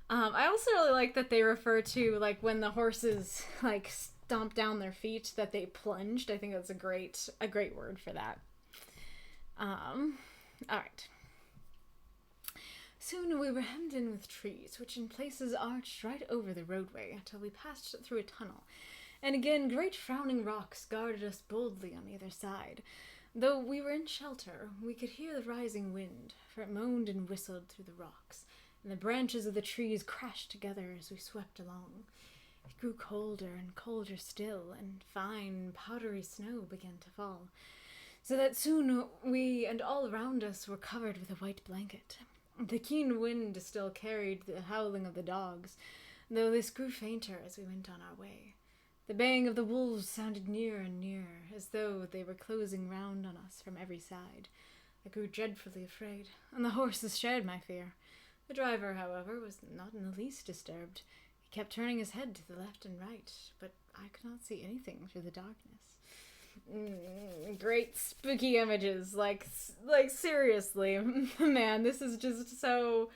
I also really like that they refer to like when the horses like stomp down their feet that they plunged. I think that's a great word for that. All right. Soon we were hemmed in with trees, which in places arched right over the roadway until we passed through a tunnel, and again great frowning rocks guarded us boldly on either side. Though we were in shelter, we could hear the rising wind, for it moaned and whistled through the rocks, and the branches of the trees crashed together as we swept along. It grew colder and colder still, and fine, powdery snow began to fall, so that soon we and all around us were covered with a white blanket. The keen wind still carried the howling of the dogs, though this grew fainter as we went on our way. The baying of the wolves sounded nearer and nearer, as though they were closing round on us from every side. I grew dreadfully afraid, and the horses shared my fear. The driver, however, was not in the least disturbed. He kept turning his head to the left and right, but I could not see anything through the darkness. Great spooky images, like seriously, man, this is just so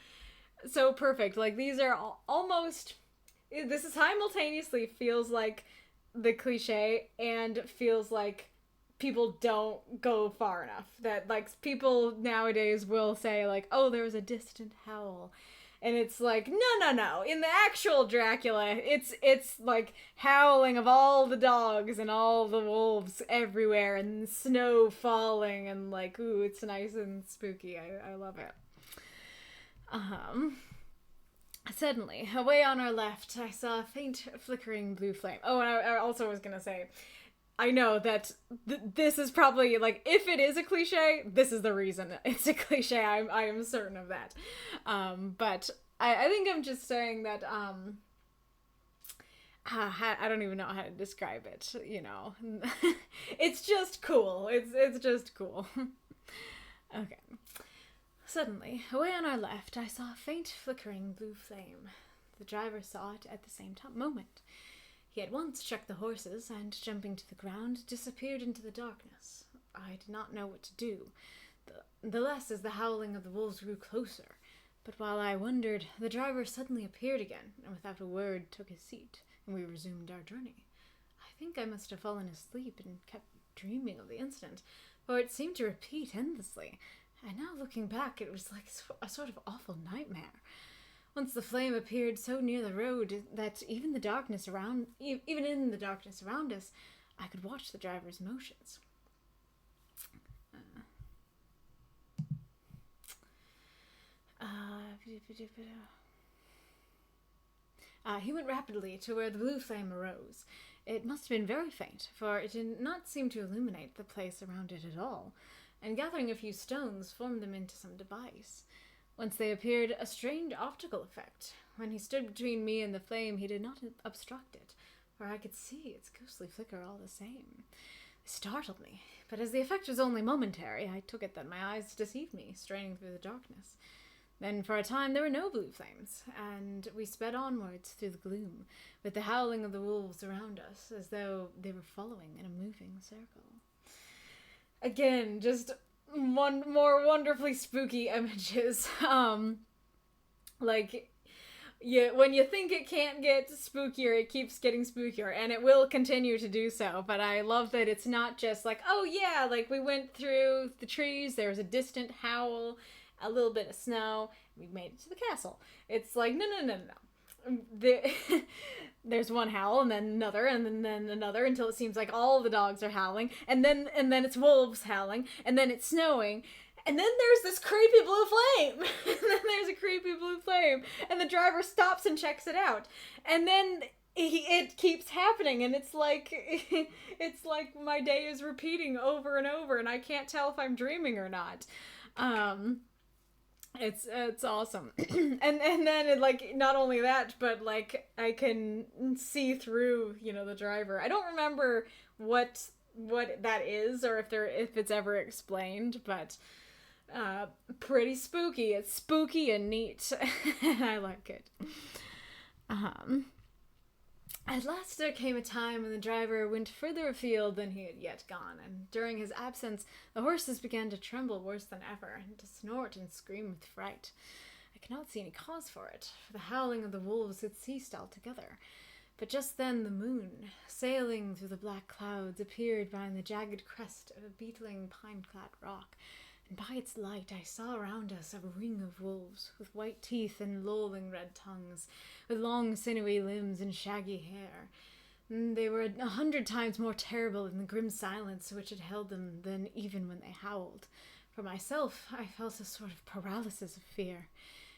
perfect. Like, these are almost, this is simultaneously feels like the cliche and feels like people don't go far enough. That like people nowadays will say like, oh, there was a distant howl, And it's like, no. In the actual Dracula, it's like howling of all the dogs and all the wolves everywhere and snow falling and like, ooh, it's nice and spooky. I love it. Suddenly, away on our left, I saw a faint flickering blue flame. Oh, and I also was gonna say, I know that this is probably, like, if it is a cliche, this is the reason it's a cliche. I am certain of that. But I think I'm just saying that, I don't even know how to describe it, you know. It's just cool. It's just cool. Okay. Suddenly, away on our left, I saw a faint flickering blue flame. The driver saw it at the same moment. He at once checked the horses, and, jumping to the ground, disappeared into the darkness. I did not know what to do, the less as the howling of the wolves grew closer. But while I wondered, the driver suddenly appeared again, and without a word took his seat, and we resumed our journey. I think I must have fallen asleep and kept dreaming of the incident, for it seemed to repeat endlessly, and now looking back, it was like a sort of awful nightmare. Once the flame appeared so near the road that even in the darkness around us, I could watch the driver's motions. He went rapidly to where the blue flame arose. It must have been very faint, for it did not seem to illuminate the place around it at all, and gathering a few stones, formed them into some device. Whence they appeared a strange optical effect. When he stood between me and the flame, he did not obstruct it, for I could see its ghostly flicker all the same. It startled me, but as the effect was only momentary, I took it that my eyes deceived me, straining through the darkness. Then for a time there were no blue flames, and we sped onwards through the gloom, with the howling of the wolves around us, as though they were following in a moving circle. Again, just one more wonderfully spooky images. Like, when you think it can't get spookier, it keeps getting spookier, and it will continue to do so. But I love that it's not just like, oh yeah, like we went through the trees, there was a distant howl, a little bit of snow, we made it to the castle. It's like, no. There's one howl, and then another, and then another, until it seems like all the dogs are howling, and then it's wolves howling, and then it's snowing, and then there's this creepy blue flame, and the driver stops and checks it out, and then it keeps happening, and it's like my day is repeating over and over, and I can't tell if I'm dreaming or not. It's awesome. and then it, like, not only that, but like I can see through, the driver. I don't remember what that is or if it's ever explained, but pretty spooky. It's spooky and neat. I like it. At last there came a time when the driver went further afield than he had yet gone, and during his absence the horses began to tremble worse than ever, and to snort and scream with fright. I could not see any cause for it, for the howling of the wolves had ceased altogether. But just then the moon, sailing through the black clouds, appeared behind the jagged crest of a beetling pine-clad rock, and by its light I saw around us a ring of wolves, with white teeth and lolling red tongues, with long sinewy limbs and shaggy hair. They were 100 times more terrible in the grim silence which had held them than even when they howled. For myself, I felt a sort of paralysis of fear.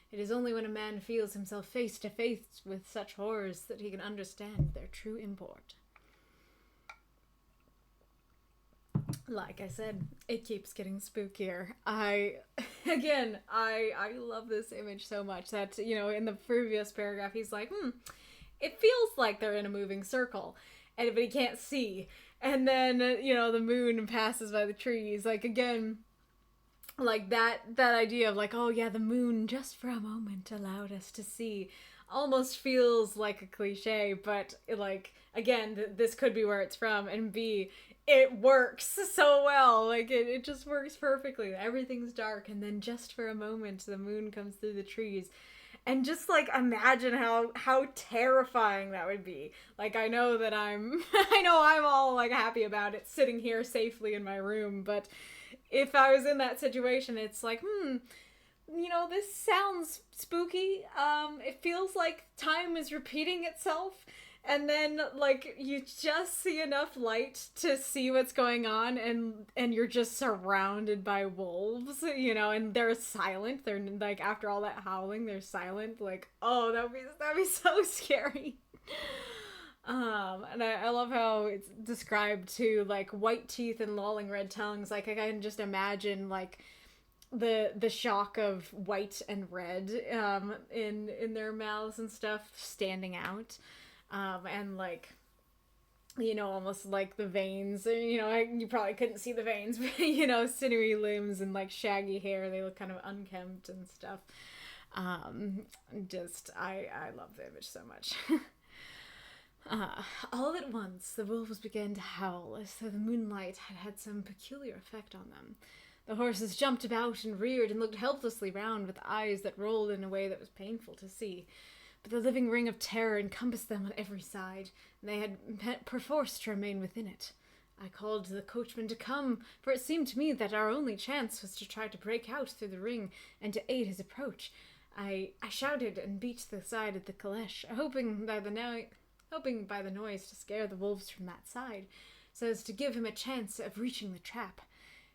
It is only when a man feels himself face to face with such horrors that he can understand their true import. Like I said, it keeps getting spookier. I love this image so much that, in the previous paragraph, he's like, it feels like they're in a moving circle, but he can't see. And then, the moon passes by the trees. Like, again, like that idea of like, oh yeah, the moon just for a moment allowed us to see, almost feels like a cliche, but like, again, this could be where it's from, and B, it works so well. Like, it just works perfectly. Everything's dark, and then just for a moment the moon comes through the trees, and just like imagine how terrifying that would be. Like, I know I'm all like happy about it sitting here safely in my room, but if I was in that situation, it's like, this sounds spooky. It feels like time is repeating itself. And then, like, you just see enough light to see what's going on, and you're just surrounded by wolves, and they're silent. They're, like, after all that howling, they're silent. Like, oh, that'd be so scary. And I love how it's described, too, like, white teeth and lolling red tongues. Like, I can just imagine, like, the shock of white and red, in their mouths and stuff standing out. And like, almost like the veins, you probably couldn't see the veins, but, sinewy limbs and like shaggy hair, they look kind of unkempt and stuff. I love the image so much. All at once, the wolves began to howl as though the moonlight had some peculiar effect on them. The horses jumped about and reared and looked helplessly round with eyes that rolled in a way that was painful to see. But the living ring of terror encompassed them on every side, and they had perforce to remain within it. I called to the coachman to come, for it seemed to me that our only chance was to try to break out through the ring and to aid his approach. I shouted and beat the side of the caleche, hoping by the noise to scare the wolves from that side, so as to give him a chance of reaching the trap.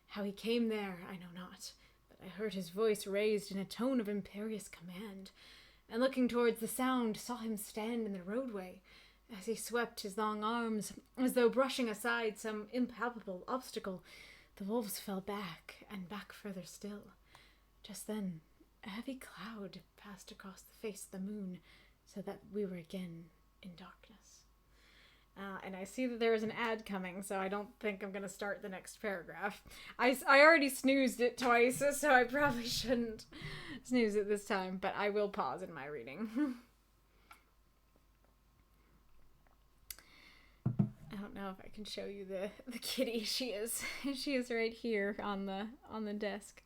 How he came there, I know not, but I heard his voice raised in a tone of imperious command, and looking towards the sound, saw him stand in the roadway. As he swept his long arms, as though brushing aside some impalpable obstacle, the wolves fell back, and back further still. Just then, a heavy cloud passed across the face of the moon, so that we were again in darkness. And I see that there is an ad coming, so I don't think I'm going to start the next paragraph. I already snoozed it twice, so I probably shouldn't snooze it this time, but I will pause in my reading. I don't know if I can show you the kitty. She is right here on the desk.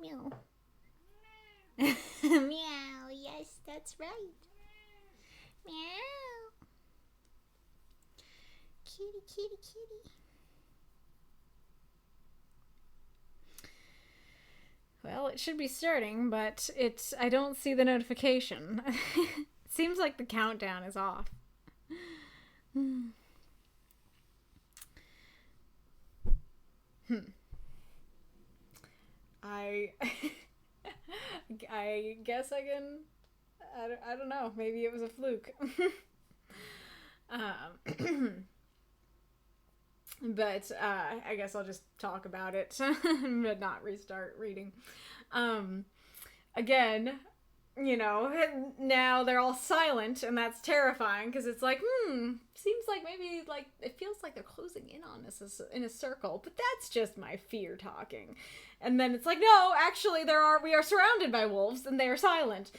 Meow. Meow, yes, that's right. Meow. Kitty, kitty, kitty. Well, it should be starting, but I don't see the notification. It seems like the countdown is off. I guess I can. I don't know. Maybe it was a fluke. But I guess I'll just talk about it, but not restart reading. Again, now they're all silent, and that's terrifying, because it's like, seems like maybe, like, it feels like they're closing in on us in a circle, but that's just my fear talking. And then it's like, no, actually, we are surrounded by wolves, and they are silent.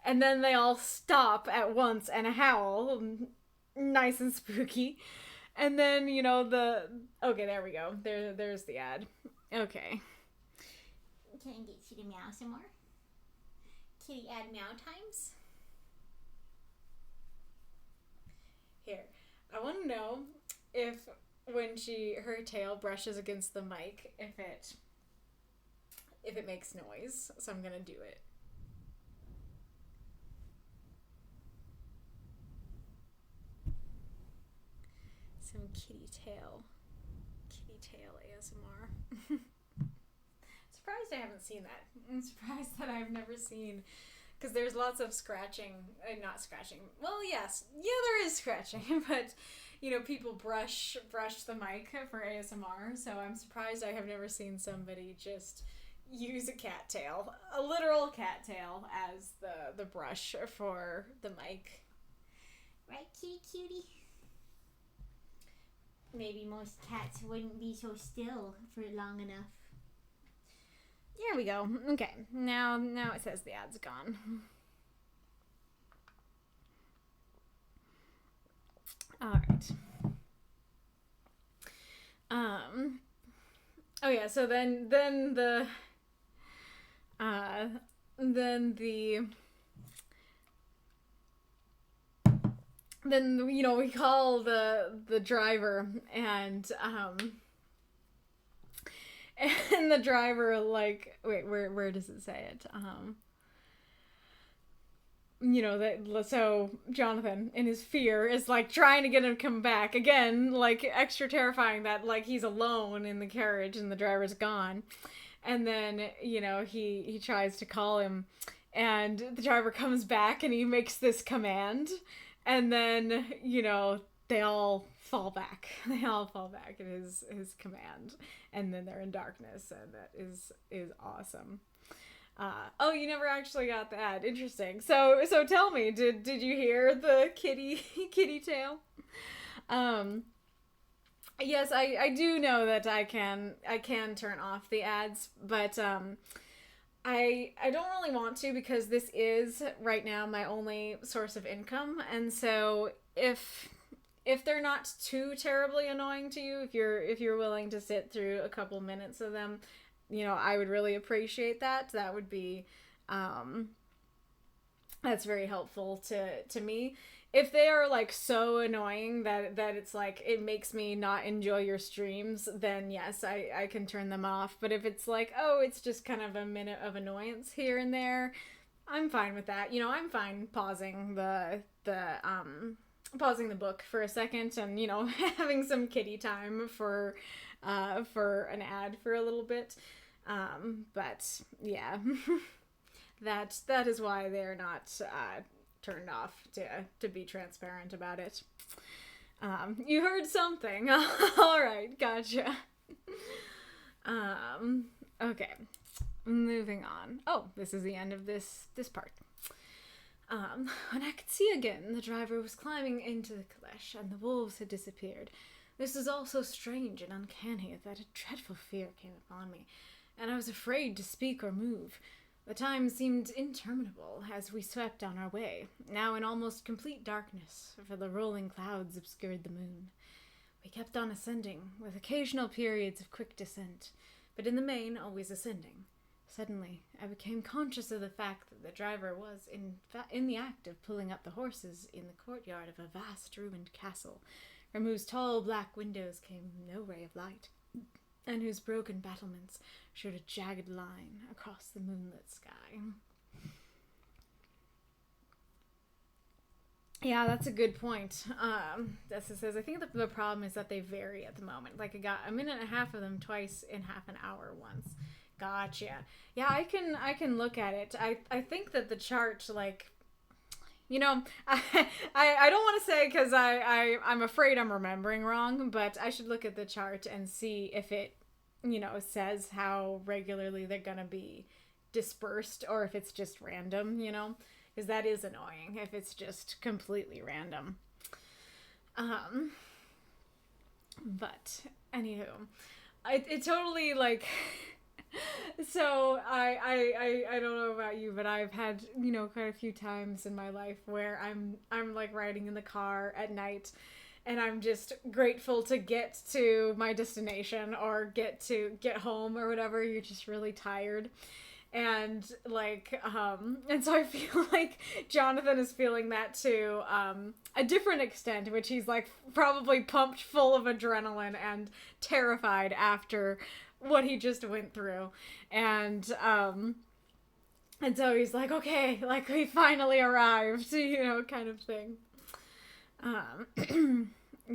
And then they all stop at once and howl, nice and spooky. And then, okay, there we go. There's the ad. Okay. Can I get you to meow some more? Kitty ad meow times? Here. I want to know if when her tail brushes against the mic, if it makes noise. So I'm going to do it. Some kitty tail ASMR. Surprised I haven't seen that. I'm surprised that I've never seen, because there's lots of scratching, not scratching. Well, yes, there is scratching, but people brush the mic for ASMR. So I'm surprised I have never seen somebody just use a cat tail, a literal cat tail, as the brush for the mic. Right, kitty cutie? Maybe most cats wouldn't be so still for long enough. There we go. Okay, now it says the ad's gone. All right. Oh yeah. So then we call the driver, and And the driver, like, wait, where does it say it? You know, that, so Jonathan, in his fear, is like trying to get him to come back again, like extra terrifying that like he's alone in the carriage and the driver's gone. And then, you know, he tries to call him, and the driver comes back and he makes this command, and then, you know, they all fall back. They all fall back at his command, and then they're in darkness, and that is awesome. Oh, you never actually got that. Interesting. So tell me, did you hear the kitty tale? Yes, I do know that I can turn off the ads, but I don't really want to, because this is right now my only source of income, and so if they're not too terribly annoying to you, if you're willing to sit through a couple minutes of them, you know, I would really appreciate that. That would be, that's very helpful to me. If they are like so annoying that it's like it makes me not enjoy your streams, then yes, I can turn them off. But if it's like, oh, it's just kind of a minute of annoyance here and there, I'm fine with that. You know, I'm fine pausing the book for a second, and, you know, having some kitty time for an ad for a little bit. But yeah, that is why they're not turned off, to be transparent about it. You heard something. All right, gotcha. Okay, moving on. Oh, this is the end of this part. When I could see again, the driver was climbing into the caleche, and the wolves had disappeared. This was all so strange and uncanny that a dreadful fear came upon me, and I was afraid to speak or move. The time seemed interminable as we swept on our way, now in almost complete darkness, for the rolling clouds obscured the moon. We kept on ascending, with occasional periods of quick descent, but in the main always ascending. Suddenly, I became conscious of the fact that the driver was, in the act of pulling up the horses in the courtyard of a vast ruined castle, from whose tall black windows came no ray of light, and whose broken battlements showed a jagged line across the moonlit sky. Yeah, that's a good point. Dessa says, I think the problem is that they vary at the moment. Like, I got a minute and a half of them twice in half an hour once. Gotcha. Yeah, I can look at it. I think that the chart, like, you know, I don't want to say, because I'm afraid I'm remembering wrong, but I should look at the chart and see if it, you know, says how regularly they're gonna be dispersed, or if it's just random, you know, because that is annoying if it's just completely random. But anywho, it totally, like, so I don't know about you, but I've had, you know, quite a few times in my life where I'm like riding in the car at night, and I'm just grateful to get to my destination or get home or whatever. You're just really tired. And like, and so I feel like Jonathan is feeling that to a different extent, which he's like probably pumped full of adrenaline and terrified after what he just went through. And so he's like, okay, like, we finally arrived, you know, kind of thing.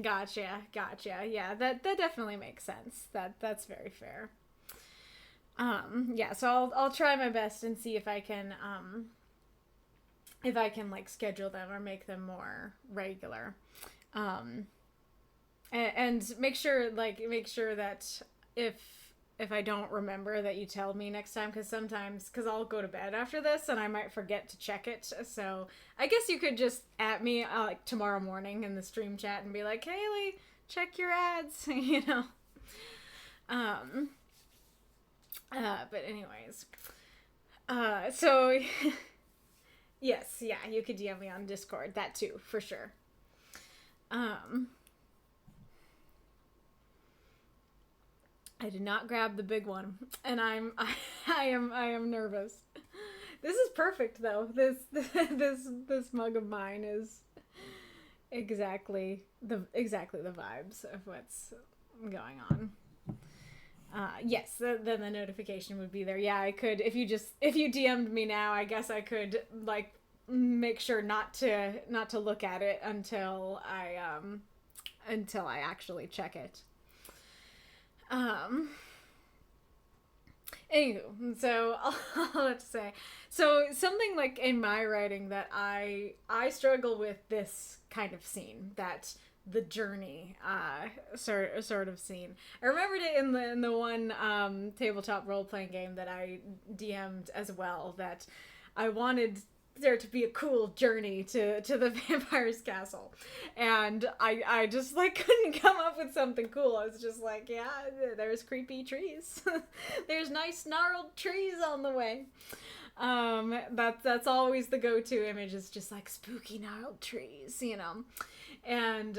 Gotcha. Yeah, that definitely makes sense. That's very fair. Yeah, so I'll try my best and see if I can like schedule them or make them more regular. And make sure that if I don't remember, that you tell me next time, because I'll go to bed after this and I might forget to check it. So I guess you could just at me like tomorrow morning in the stream chat and be like, Haley, check your ads, you know. But anyways, so yes, yeah, you could DM me on Discord, that too, for sure. I did not grab the big one, and I am nervous. This is perfect though. This mug of mine is exactly the vibes of what's going on. Yes, then the notification would be there. Yeah, I could, if you DM'd me now, I guess I could, like, make sure not to look at it until I actually check it. Anywho, so all I have to say, so something like in my writing that I struggle with this kind of scene, that the journey sort of scene. I remembered it in the one tabletop role playing game that I DM'd as well, that I wanted there to be a cool journey to the vampire's castle, and I just like couldn't come up with something cool. I was just like, yeah, there's creepy trees. There's nice gnarled trees on the way. That's always the go-to image, is just like spooky gnarled trees, you know. And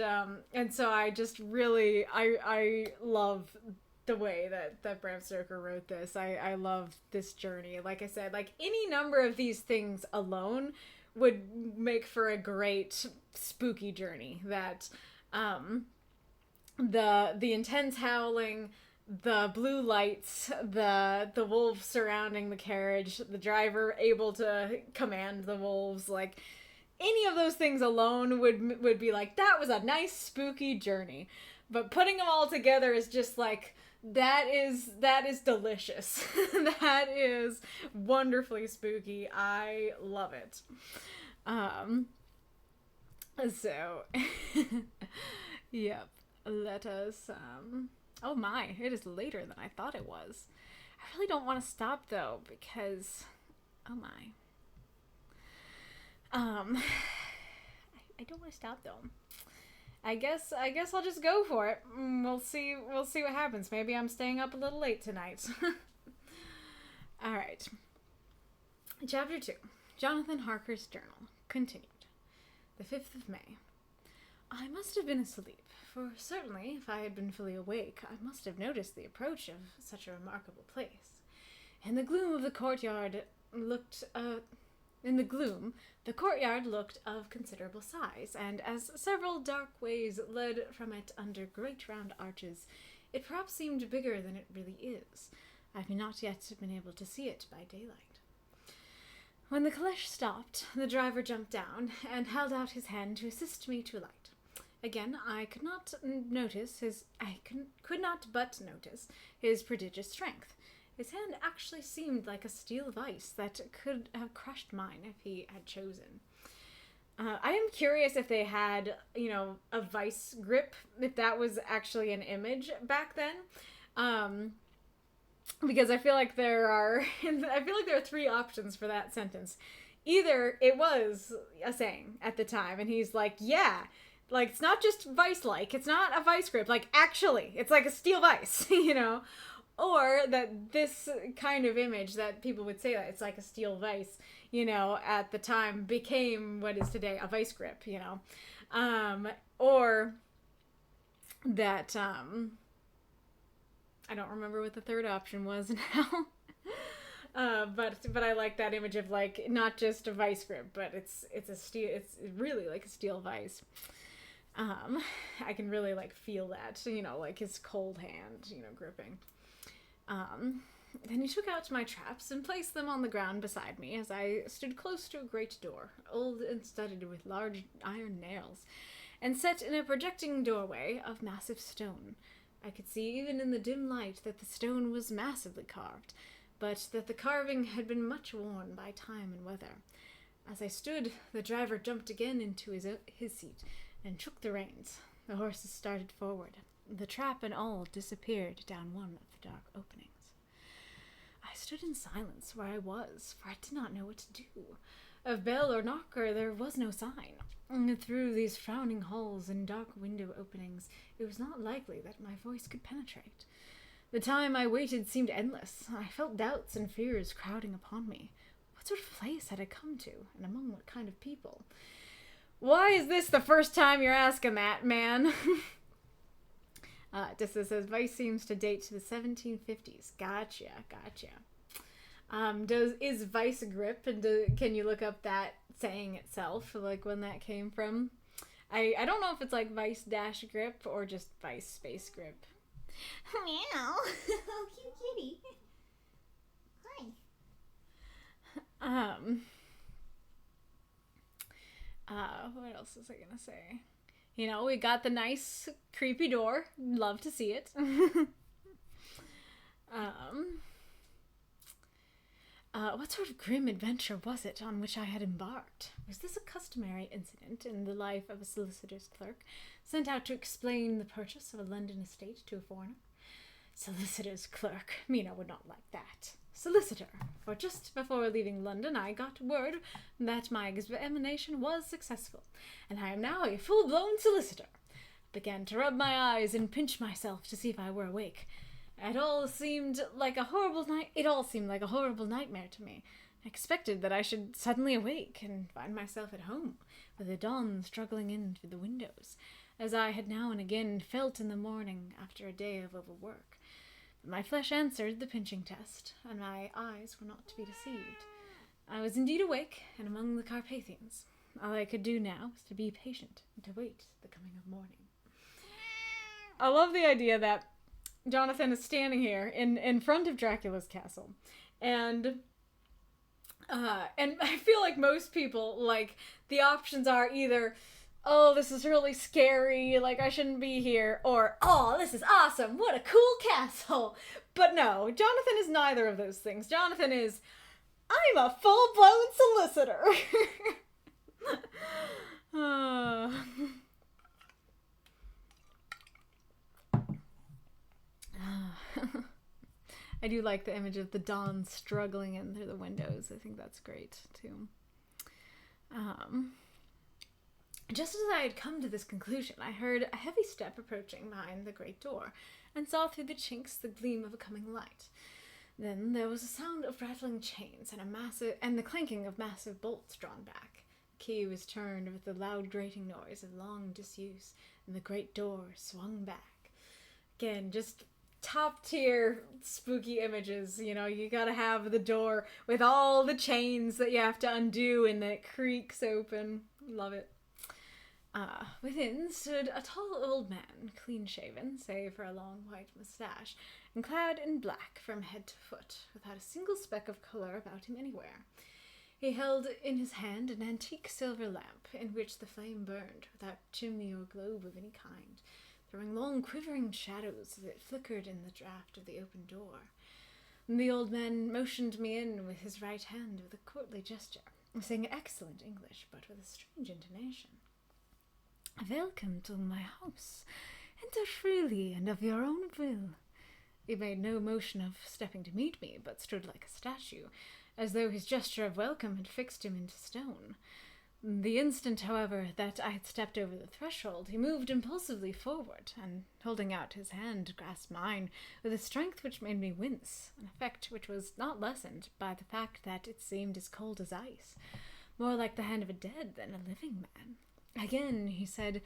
so I just really I love the way that Bram Stoker wrote this. I love this journey. Like I said, like any number of these things alone would make for a great spooky journey. That the intense howling, the blue lights, the wolves surrounding the carriage, the driver able to command the wolves, like any of those things alone would be like, that was a nice spooky journey. But putting them all together is just like, that is delicious. That is wonderfully spooky. I love it. So yep, let us oh my, it is later than I thought it was. I really don't want to stop though, because oh my, I don't want to stop though. I guess I'll just go for it. We'll see what happens. Maybe I'm staying up a little late tonight. All right. Chapter 2. Jonathan Harker's Journal. Continued. The 5th of May. I must have been asleep, for certainly if I had been fully awake, I must have noticed the approach of such a remarkable place. In the gloom, the courtyard looked of considerable size, and as several dark ways led from it under great round arches, it perhaps seemed bigger than it really is. I have not yet been able to see it by daylight. When the calèche stopped, the driver jumped down and held out his hand to assist me to alight. Again, I could not but notice his prodigious strength. His hand actually seemed like a steel vise that could have crushed mine if he had chosen. I am curious if they had, a vice grip, if that was actually an image back then. Because I feel like there are 3 options for that sentence. Either it was a saying at the time, and he's like, yeah, like, it's not just vice-like, it's not a vice grip, like, actually, it's like a steel vice, Or that this kind of image that people would say that it's like a steel vice, at the time became what is today a vice grip, or that, I don't remember what the third option was now. But I like that image of, like, not just a vice grip, but it's really like a steel vice. I can really, like, feel that, like his cold hand, gripping. Then he took out my traps and placed them on the ground beside me as I stood close to a great door, old and studded with large iron nails, and set in a projecting doorway of massive stone. I could see even in the dim light that the stone was massively carved, but that the carving had been much worn by time and weather. As I stood, the driver jumped again into his seat and shook the reins. The horses started forward. The trap and all disappeared down one of the dark openings. I stood in silence where I was, for I did not know what to do. Of bell or knocker there was no sign. Through these frowning halls and dark window openings, it was not likely that my voice could penetrate. The time I waited seemed endless. I felt doubts and fears crowding upon me. What sort of place had I come to, and among what kind of people? Why is this the first time you're asking that, man? Just says vice seems to date to the 1750s. Gotcha. Is vice a grip, and can you look up that saying itself, like when that came from? I don't know if it's like vice dash grip or just vice space grip. Meow. Oh, cute kitty. Hi. What else was I gonna say? You know, we got the nice creepy door. Love to see it. What sort of grim adventure was it on which I had embarked? Was this a customary incident in the life of a solicitor's clerk sent out to explain the purchase of a London estate to a foreigner? Solicitor's clerk. Mina would not like that. Solicitor. For just before leaving London, I got word that my examination was successful, and I am now a full-blown solicitor. I began to rub my eyes and pinch myself to see if I were awake. It all seemed like a horrible nightmare to me. I expected that I should suddenly awake and find myself at home, with the dawn struggling in through the windows, as I had now and again felt in the morning after a day of overwork. But my flesh answered the pinching test, and my eyes were not to be deceived. I was indeed awake and among the Carpathians. All I could do now was to be patient and to wait the coming of morning. I love the idea that Jonathan is standing here in front of Dracula's castle, and I feel like most people, like, the options are either, oh, this is really scary, like, I shouldn't be here, or, oh, this is awesome, what a cool castle. But no, Jonathan is neither of those things. Jonathan is, I'm a full-blown solicitor. I do like the image of the dawn struggling in through the windows. I think that's great, too. Just as I had come to this conclusion, I heard a heavy step approaching behind the great door, and saw through the chinks the gleam of a coming light. Then there was a sound of rattling chains and the clanking of massive bolts drawn back. The key was turned with the loud grating noise of long disuse, and the great door swung back. Again, just top tier spooky images. You know, you gotta have the door with all the chains that you have to undo and it creaks open. Love it. Within stood a tall old man, clean-shaven, save for a long white mustache, and clad in black from head to foot, without a single speck of color about him anywhere. He held in his hand an antique silver lamp, in which the flame burned, without chimney or globe of any kind, throwing long quivering shadows as it flickered in the draught of the open door. The old man motioned me in with his right hand with a courtly gesture, saying excellent English, but with a strange intonation. "Welcome to my house. Enter freely and of your own will." He made no motion of stepping to meet me, but stood like a statue, as though his gesture of welcome had fixed him into stone. The instant, however, that I had stepped over the threshold, he moved impulsively forward, and, holding out his hand, grasped mine with a strength which made me wince, an effect which was not lessened by the fact that it seemed as cold as ice, more like the hand of a dead than a living man. Again he said,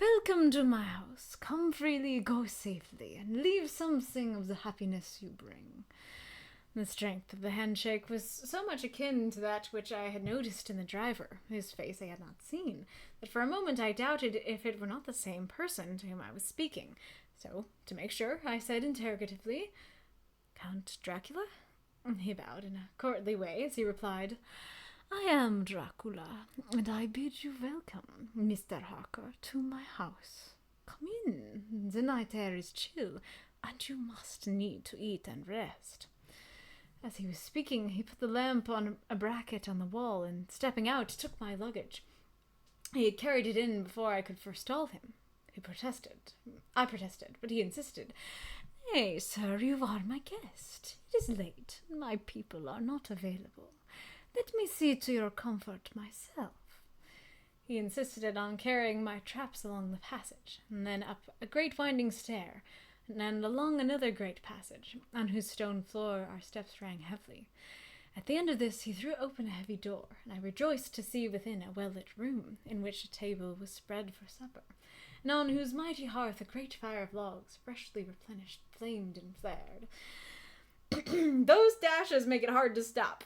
"Welcome to my house. Come freely, go safely, and leave something of the happiness you bring." The strength of the handshake was so much akin to that which I had noticed in the driver, whose face I had not seen, that for a moment I doubted if it were not the same person to whom I was speaking. So, to make sure, I said interrogatively, "Count Dracula?" He bowed in a courtly way as he replied, "I am Dracula, and I bid you welcome, Mr. Harker, to my house. Come in, the night air is chill, and you must need to eat and rest." As he was speaking, he put the lamp on a bracket on the wall, and, stepping out, took my luggage. He had carried it in before I could forestall him. I protested, but he insisted. "Nay, sir, you are my guest. It is late, and my people are not available. Let me see to your comfort myself." He insisted on carrying my traps along the passage, and then up a great winding stair, and along another great passage, on whose stone floor our steps rang heavily. At the end of this he threw open a heavy door, and I rejoiced to see within a well-lit room, in which a table was spread for supper, and on whose mighty hearth a great fire of logs, freshly replenished, flamed and flared. Those dashes make it hard to stop.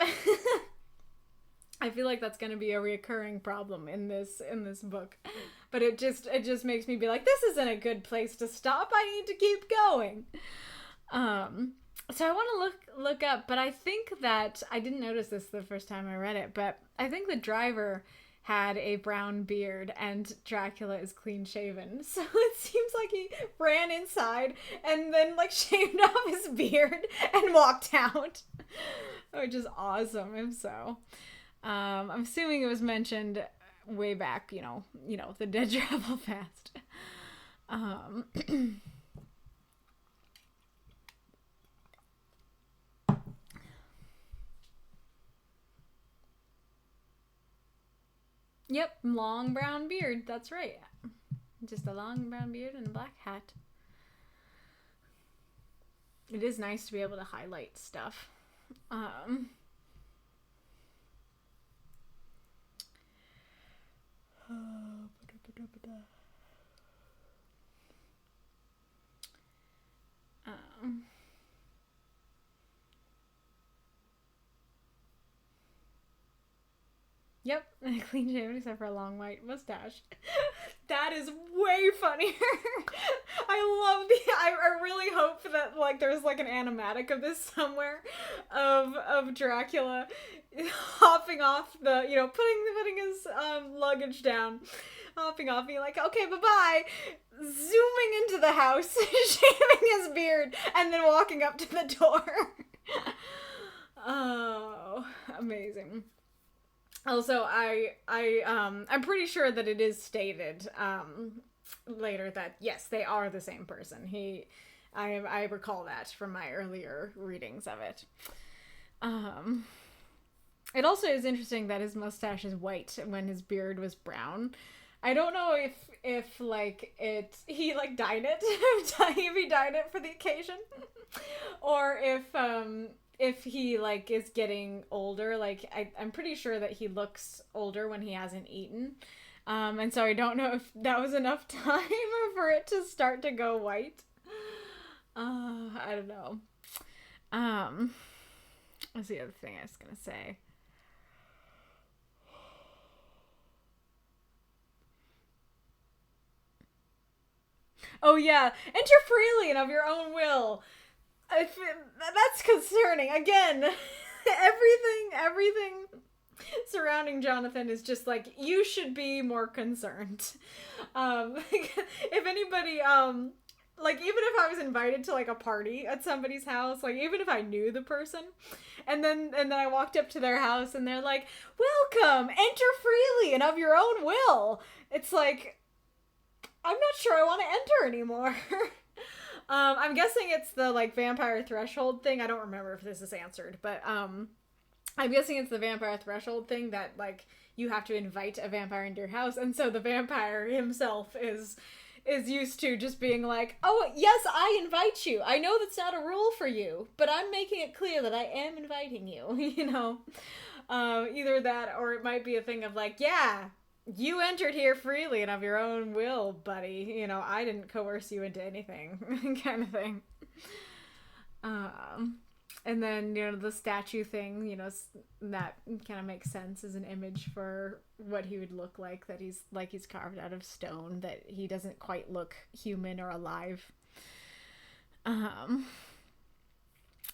I feel like that's going to be a recurring problem in this book. but it just makes me be like, this isn't a good place to stop. I need to keep going. So I want to look up, but I think that I didn't notice this the first time I read it, but I think the driver had a brown beard and Dracula is clean shaven. So it seems like he ran inside and then like shaved off his beard and walked out. Which is awesome if so. I'm assuming it was mentioned way back, the dead travel fast. Yep, long brown beard. That's right. Just a long brown beard and a black hat. It is nice to be able to highlight stuff. Yep, clean shaven except for a long white mustache. That is way funnier. I really hope that like there's like an animatic of this somewhere of Dracula hopping off the, putting his luggage down, hopping off, being like, okay, bye-bye, zooming into the house, shaving his beard, and then walking up to the door. Oh, amazing. Also, I'm pretty sure that it is stated later that yes, they are the same person. I recall that from my earlier readings of it. It also is interesting that his mustache is white when his beard was brown. I don't know if like he like dyed it, if he dyed it for the occasion, or if he like is getting older. Like I'm pretty sure that he looks older when he hasn't eaten, and so I don't know if that was enough time for it to start to go white. I don't know. What's the other thing I was gonna say? Oh yeah, enter freely and of your own will. That's concerning. Again, everything surrounding Jonathan is just like, you should be more concerned. If anybody, like, even if I was invited to like a party at somebody's house, like even if I knew the person, and then I walked up to their house and they're like, welcome, enter freely and of your own will. It's like, I'm not sure I want to enter anymore. I'm guessing it's the like vampire threshold thing. I don't remember if this is answered, but I'm guessing it's the vampire threshold thing that like you have to invite a vampire into your house, and so the vampire himself is used to just being like, oh yes, I invite you. I know that's not a rule for you, but I'm making it clear that I am inviting you. Either that or it might be a thing of like, yeah, you entered here freely and of your own will, buddy. I didn't coerce you into anything, kind of thing. And then, the statue thing, that kind of makes sense as an image for what he would look like, that he's carved out of stone, that he doesn't quite look human or alive.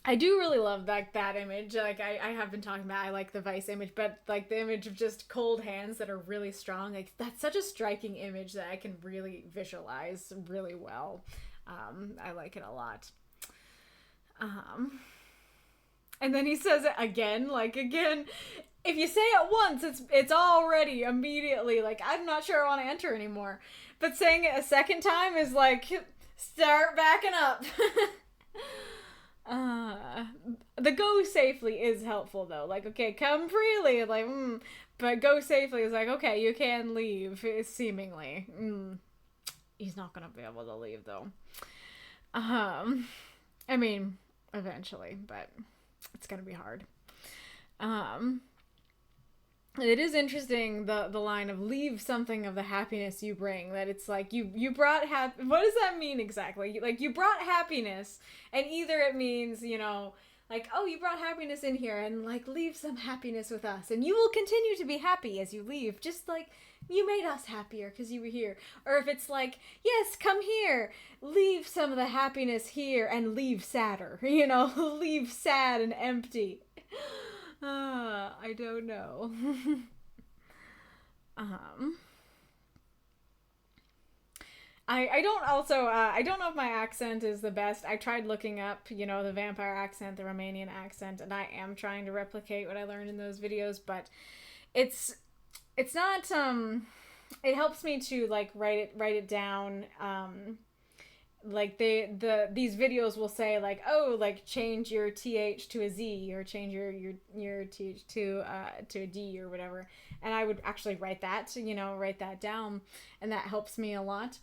I do really love that image. Like I have been talking about, I like the Vice image, but like the image of just cold hands that are really strong. Like that's such a striking image that I can really visualize really well. I like it a lot. And then he says it again, if you say it once, it's already immediately like, I'm not sure I want to enter anymore. But saying it a second time is like, start backing up. The go safely is helpful though. Like, okay, come freely, like, but go safely is like, okay, you can leave, seemingly. He's not gonna be able to leave though. I mean, eventually, but it's gonna be hard. It is interesting, the line of leave something of the happiness you bring, that it's like you brought what does that mean exactly? Like you brought happiness, and either it means, Like, oh, you brought happiness in here, and like leave some happiness with us, and you will continue to be happy as you leave, just like you made us happier because you were here. Or if it's like, yes, come here, leave some of the happiness here and leave sadder, leave sad and empty. I don't know. I don't also, I don't know if my accent is the best. I tried looking up, the vampire accent, the Romanian accent, and I am trying to replicate what I learned in those videos, but it's not, it helps me to, like, write it down, like, these videos will say, like, oh, like, change your TH to a Z, or change your TH to a D, or whatever, and I would actually write that down, and that helps me a lot.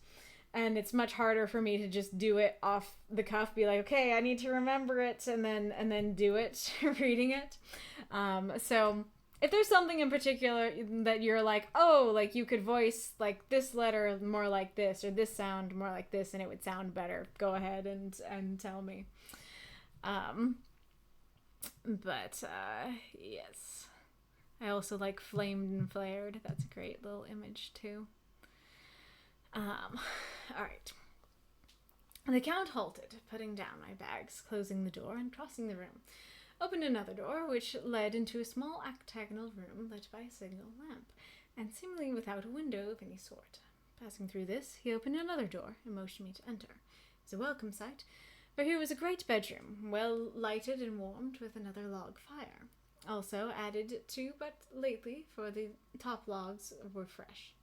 And it's much harder for me to just do it off the cuff, be like, okay, I need to remember it, and then do it, reading it. So if there's something in particular that you're like, oh, like you could voice like this letter more like this, or this sound more like this, and it would sound better, go ahead and tell me. But yes. I also like flamed and flared. That's a great little image too. Alright. The Count halted, putting down my bags, closing the door, and crossing the room. Opened another door, which led into a small octagonal room lit by a single lamp, and seemingly without a window of any sort. Passing through this, he opened another door and motioned me to enter. It was a welcome sight, for here was a great bedroom, well lighted and warmed with another log fire. Also added to, but lately, for the top logs were fresh.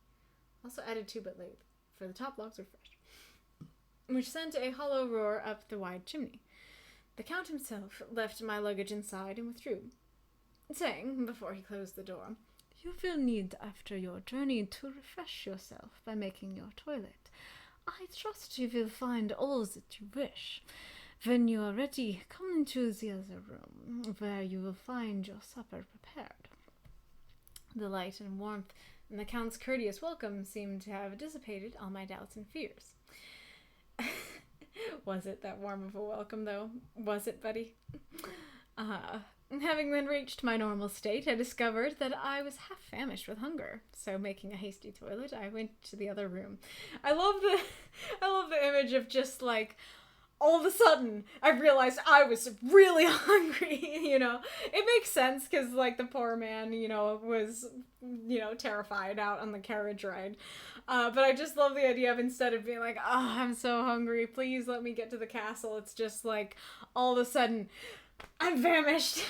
Which sent a hollow roar up the wide chimney. The Count himself left my luggage inside and withdrew, saying, before he closed the door, "You will need, after your journey, to refresh yourself by making your toilet. I trust you will find all that you wish. When you are ready, come into the other room, where you will find your supper prepared." The light and warmth and the Count's courteous welcome seemed to have dissipated all my doubts and fears. Was it that warm of a welcome, though? Was it, buddy? Having then reached my normal state, I discovered that I was half famished with hunger. So, making a hasty toilet, I went to the other room. I love the image of just like, all of a sudden, I realized I was really hungry, It makes sense, because, like, the poor man, was, terrified out on the carriage ride. But I just love the idea of, instead of being like, oh, I'm so hungry, please let me get to the castle, it's just like, all of a sudden, I'm famished.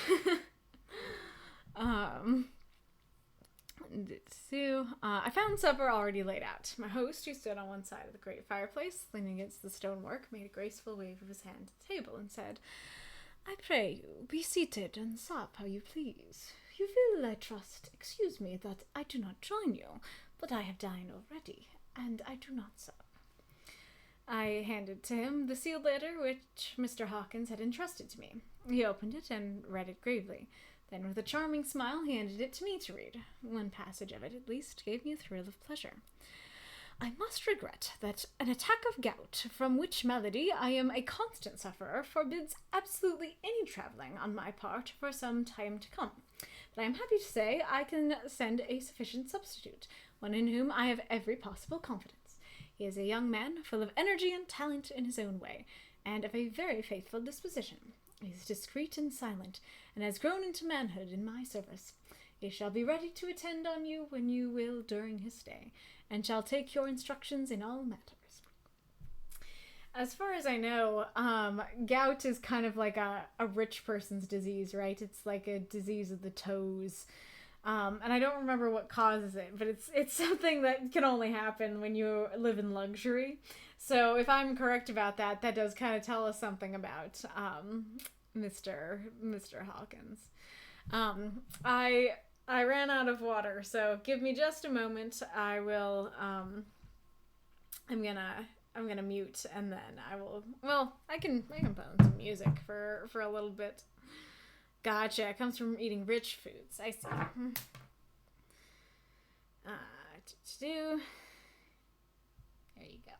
I found supper already laid out. My host, who stood on one side of the great fireplace, leaning against the stonework, made a graceful wave of his hand to the table and said, "I pray you, be seated and sup how you please. You will, I trust, excuse me that I do not join you, but I have dined already, and I do not sup." I handed to him the sealed letter which Mr. Hawkins had entrusted to me. He opened it and read it gravely. Then, with a charming smile, he handed it to me to read. One passage of it, at least, gave me a thrill of pleasure. "I must regret that an attack of gout, from which malady I am a constant sufferer, forbids absolutely any travelling on my part for some time to come. But I am happy to say I can send a sufficient substitute, one in whom I have every possible confidence. He is a young man, full of energy and talent in his own way, and of a very faithful disposition. He is discreet and silent, and has grown into manhood in my service. He shall be ready to attend on you when you will during his stay, and shall take your instructions in all matters." As far as I know, gout is kind of like a rich person's disease, right? It's like a disease of the toes. And I don't remember what causes it, but it's something that can only happen when you live in luxury. So if I'm correct about that, that does kind of tell us something about Mr. Hawkins. I ran out of water, so give me just a moment. I will I'm gonna mute, and then I will. Well, I can put on some music for a little bit. Gotcha. It comes from eating rich foods. I see. There you go.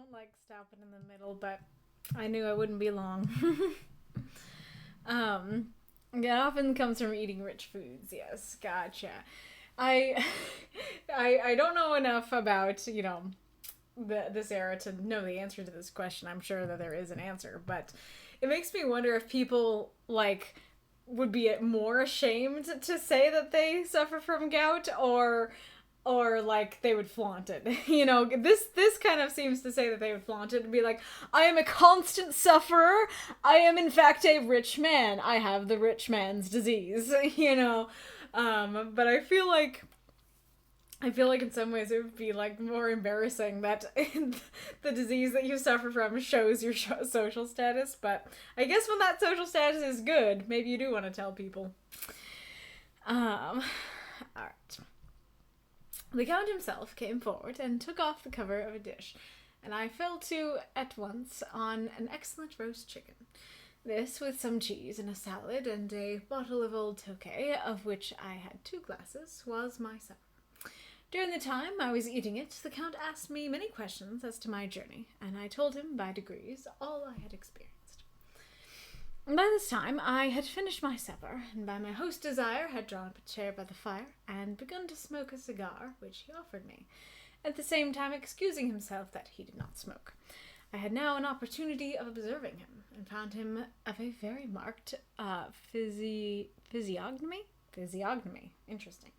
don't like stopping in the middle, but I knew I wouldn't be long. It often comes from eating rich foods. Yes, gotcha. I I don't know enough about, this era to know the answer to this question. I'm sure that there is an answer, but it makes me wonder if people would be more ashamed to say that they suffer from gout, or they would flaunt it. This kind of seems to say that they would flaunt it and be like, I am a constant sufferer. I am in fact a rich man. I have the rich man's disease. But I feel like in some ways it would be more embarrassing that the disease that you suffer from shows your social status. But I guess when that social status is good, maybe you do want to tell people. All right. The Count himself came forward and took off the cover of a dish, and I fell to at once on an excellent roast chicken. This, with some cheese and a salad and a bottle of old Tokay, of which I had 2 glasses, was my supper. During the time I was eating it, the Count asked me many questions as to my journey, and I told him by degrees all I had experienced. By this time I had finished my supper, and by my host's desire had drawn up a chair by the fire, and begun to smoke a cigar, which he offered me, at the same time excusing himself that he did not smoke. I had now an opportunity of observing him, and found him of a very marked physiognomy? Physiognomy. Interesting.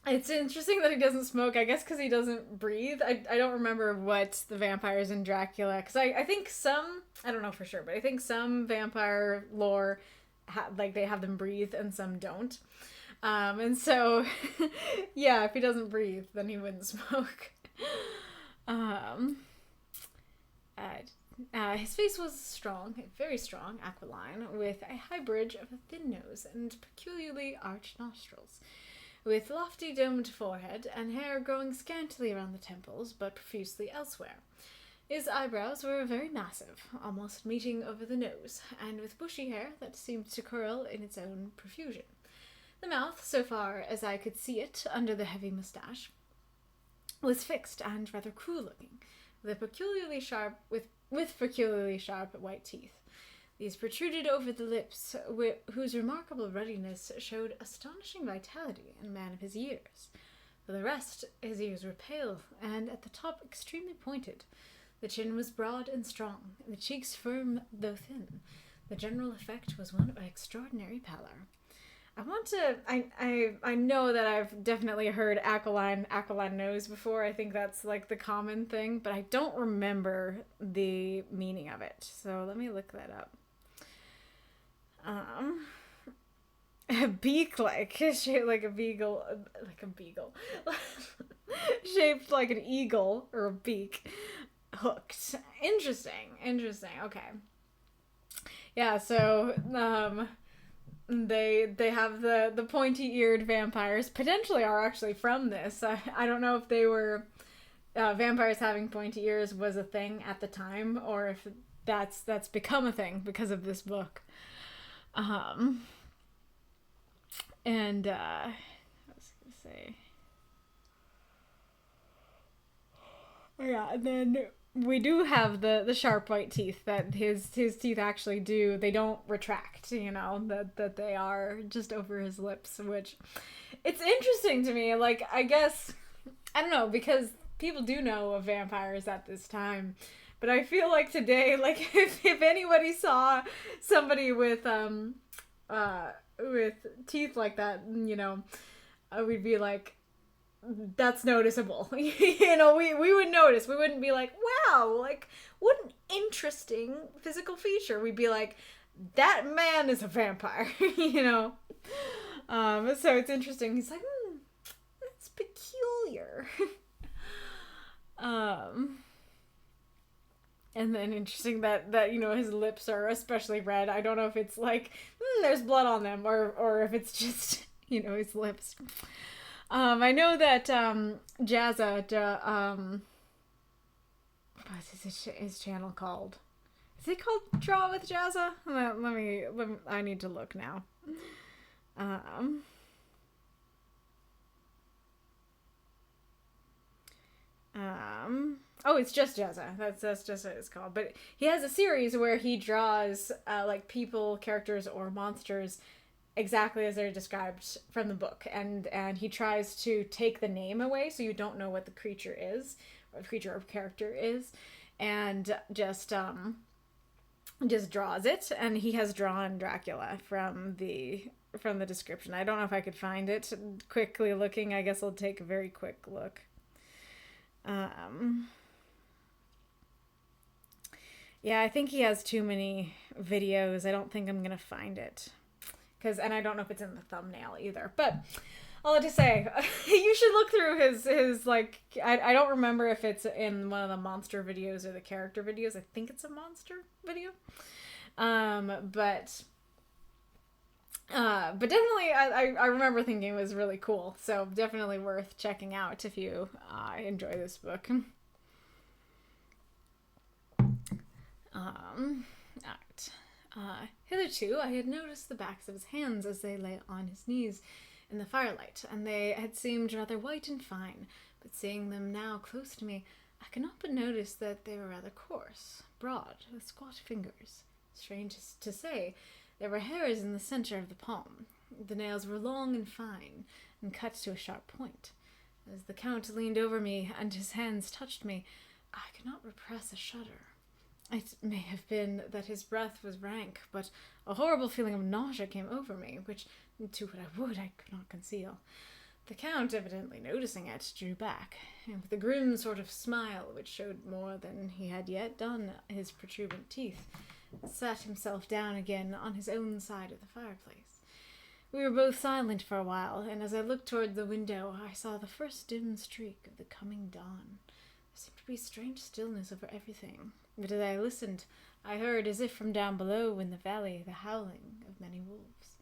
It's interesting that he doesn't smoke, I guess because he doesn't breathe. I don't remember what the vampires in Dracula, because I think some, I don't know for sure, but I think some vampire lore, they have them breathe and some don't. And so, yeah, if he doesn't breathe, then he wouldn't smoke. His face was strong, very strong, aquiline, with a high bridge of a thin nose and peculiarly arched nostrils, with lofty domed forehead and hair growing scantily around the temples, but profusely elsewhere. His eyebrows were very massive, almost meeting over the nose, and with bushy hair that seemed to curl in its own profusion. The mouth, so far as I could see it under the heavy moustache, was fixed and rather cruel-looking, with peculiarly sharp white teeth. These protruded over the lips, whose remarkable ruddiness showed astonishing vitality in a man of his years. For the rest, his ears were pale, and at the top extremely pointed. The chin was broad and strong, and the cheeks firm though thin. The general effect was one of extraordinary pallor. I know that I've definitely heard aquiline nose before. I think that's the common thing, but I don't remember the meaning of it. So let me look that up. Beak-like, shaped like a beagle, shaped like an eagle or a beak, hooked. Interesting. Okay. Yeah. So they have the pointy-eared vampires. Potentially are actually from this. I don't know if they were vampires having pointy ears was a thing at the time, or if that's become a thing because of this book. And I was gonna say, yeah, and then we do have the sharp white teeth that his teeth actually do. They don't retract, that they are just over his lips, which it's interesting to me. I guess, I don't know, because people do know of vampires at this time. But I feel like today, if anybody saw somebody with teeth like that, we'd be like, that's noticeable. We would notice. We wouldn't be like, wow, what an interesting physical feature. We'd be like, that man is a vampire, So it's interesting. He's like, that's peculiar. And then interesting that his lips are especially red. I don't know if it's there's blood on them, or if it's just his lips. I know that Jazza, what is his channel called? Is it called Draw with Jazza? Let me. I need to look now. Oh, it's just Jezza. That's just what it's called. But he has a series where he draws like people, characters, or monsters exactly as they're described from the book, and he tries to take the name away so you don't know what the creature is, or the creature or character is, and just draws it. And he has drawn Dracula from the description. I don't know if I could find it quickly looking. I guess I'll take a very quick look. Yeah, I think he has too many videos. I don't think I'm gonna find it, and I don't know if it's in the thumbnail either. But all I have to say, you should look through his like. I don't remember if it's in one of the monster videos or the character videos. I think it's a monster video. But definitely, I remember thinking it was really cool. So definitely worth checking out if you enjoy this book. Alright. Hitherto, I had noticed the backs of his hands as they lay on his knees in the firelight, and they had seemed rather white and fine, but seeing them now close to me, I could not but notice that they were rather coarse, broad, with squat fingers. Strange to say, there were hairs in the center of the palm. The nails were long and fine, and cut to a sharp point. As the Count leaned over me, and his hands touched me, I could not repress a shudder. It may have been that his breath was rank, but a horrible feeling of nausea came over me, which, do what I would, I could not conceal. The Count, evidently noticing it, drew back, and with a grim sort of smile, which showed more than he had yet done his protuberant teeth, sat himself down again on his own side of the fireplace. We were both silent for a while, and as I looked toward the window, I saw the first dim streak of the coming dawn. There seemed to be strange stillness over everything. But as I listened, I heard, as if from down below in the valley, the howling of many wolves.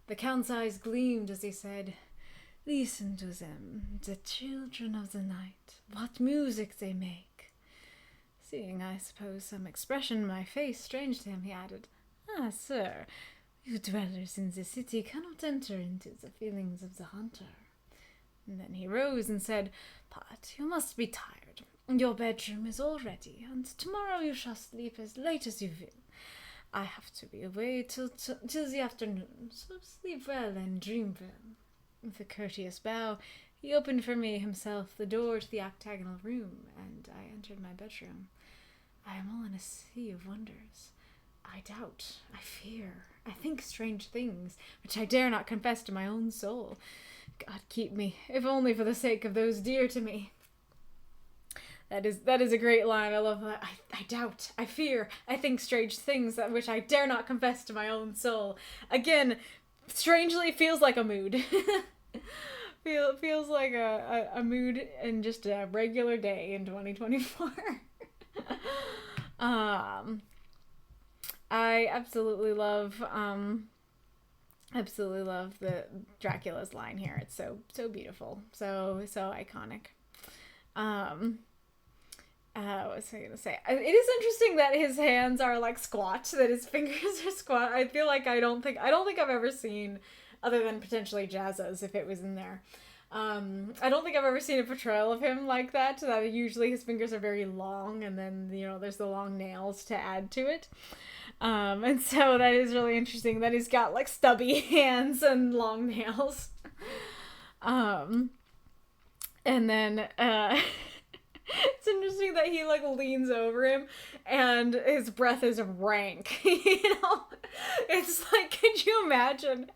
The Count's eyes gleamed as he said, "Listen to them, the children of the night. What music they make." Seeing, I suppose, some expression in my face strange to him, he added, "Ah, sir, you dwellers in the city cannot enter into the feelings of the hunter." And then he rose and said, "Pat, you must be tired. Your bedroom is all ready, and tomorrow you shall sleep as late as you will. I have to be away till the afternoon, so sleep well and dream well." With a courteous bow, he opened for me himself the door to the octagonal room, and I entered my bedroom. I am all in a sea of wonders. I doubt, I fear, I think strange things, which I dare not confess to my own soul. God keep me, if only for the sake of those dear to me. That is a great line. I love that. I doubt, I fear, I think strange things, that which I dare not confess to my own soul. Again, strangely feels like a mood. Feels like a mood in just a regular day in 2024. I absolutely love the Dracula's line here. It's so beautiful, so iconic. What was I gonna say? It is interesting that his hands are like squat, that his fingers are squat. I feel like I don't think I've ever seen, other than potentially Jazza's if it was in there. I don't think I've ever seen a portrayal of him like that. That usually his fingers are very long, and then there's the long nails to add to it. And so that is really interesting that he's got like stubby hands and long nails. And then it's interesting that he like leans over him and his breath is rank. It's like, could you imagine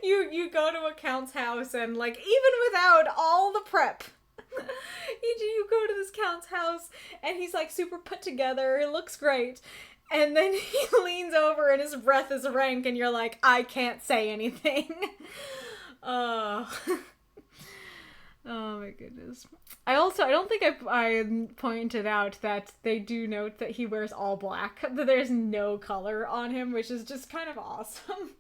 you go to a Count's house and like, even without all the prep, you go to this Count's house and he's like super put together, it looks great, and then he leans over and his breath is rank and you're like, I can't say anything. Oh my goodness. I don't think I pointed out that they do note that he wears all black, that there's no color on him, which is just kind of awesome.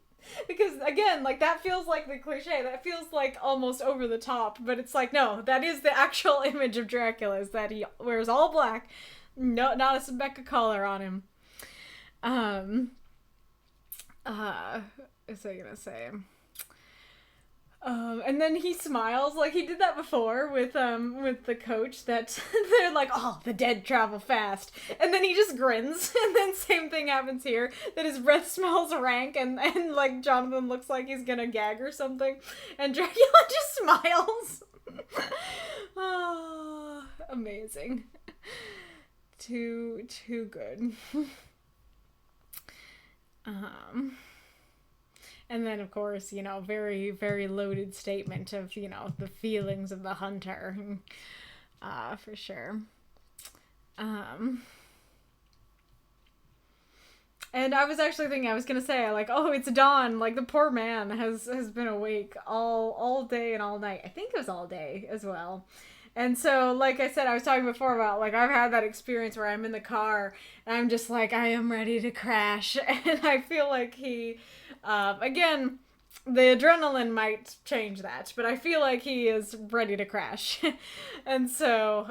Because again, like that feels like the cliche, that feels like almost over the top, but it's like, no, that is the actual image of Dracula, is that he wears all black, no, not a speck of color on him. What was I gonna say? And then he smiles like he did that before with the coach that they're like, oh, the dead travel fast. And then he just grins. And then same thing happens here, that his breath smells rank and like Jonathan looks like he's gonna gag or something. And Dracula just smiles. Oh, amazing. Too good. And then, of course, you know, very, very loaded statement of, you know, the feelings of the hunter. For sure. And I was actually thinking, I was going to say, like, oh, it's dawn. Like, the poor man has been awake all day and all night. I think it was all day as well. And so, like I said, I was talking before about, like, I've had that experience where I'm in the car and I'm just like, I am ready to crash. And I feel like he, again, the adrenaline might change that, but I feel like he is ready to crash. And so,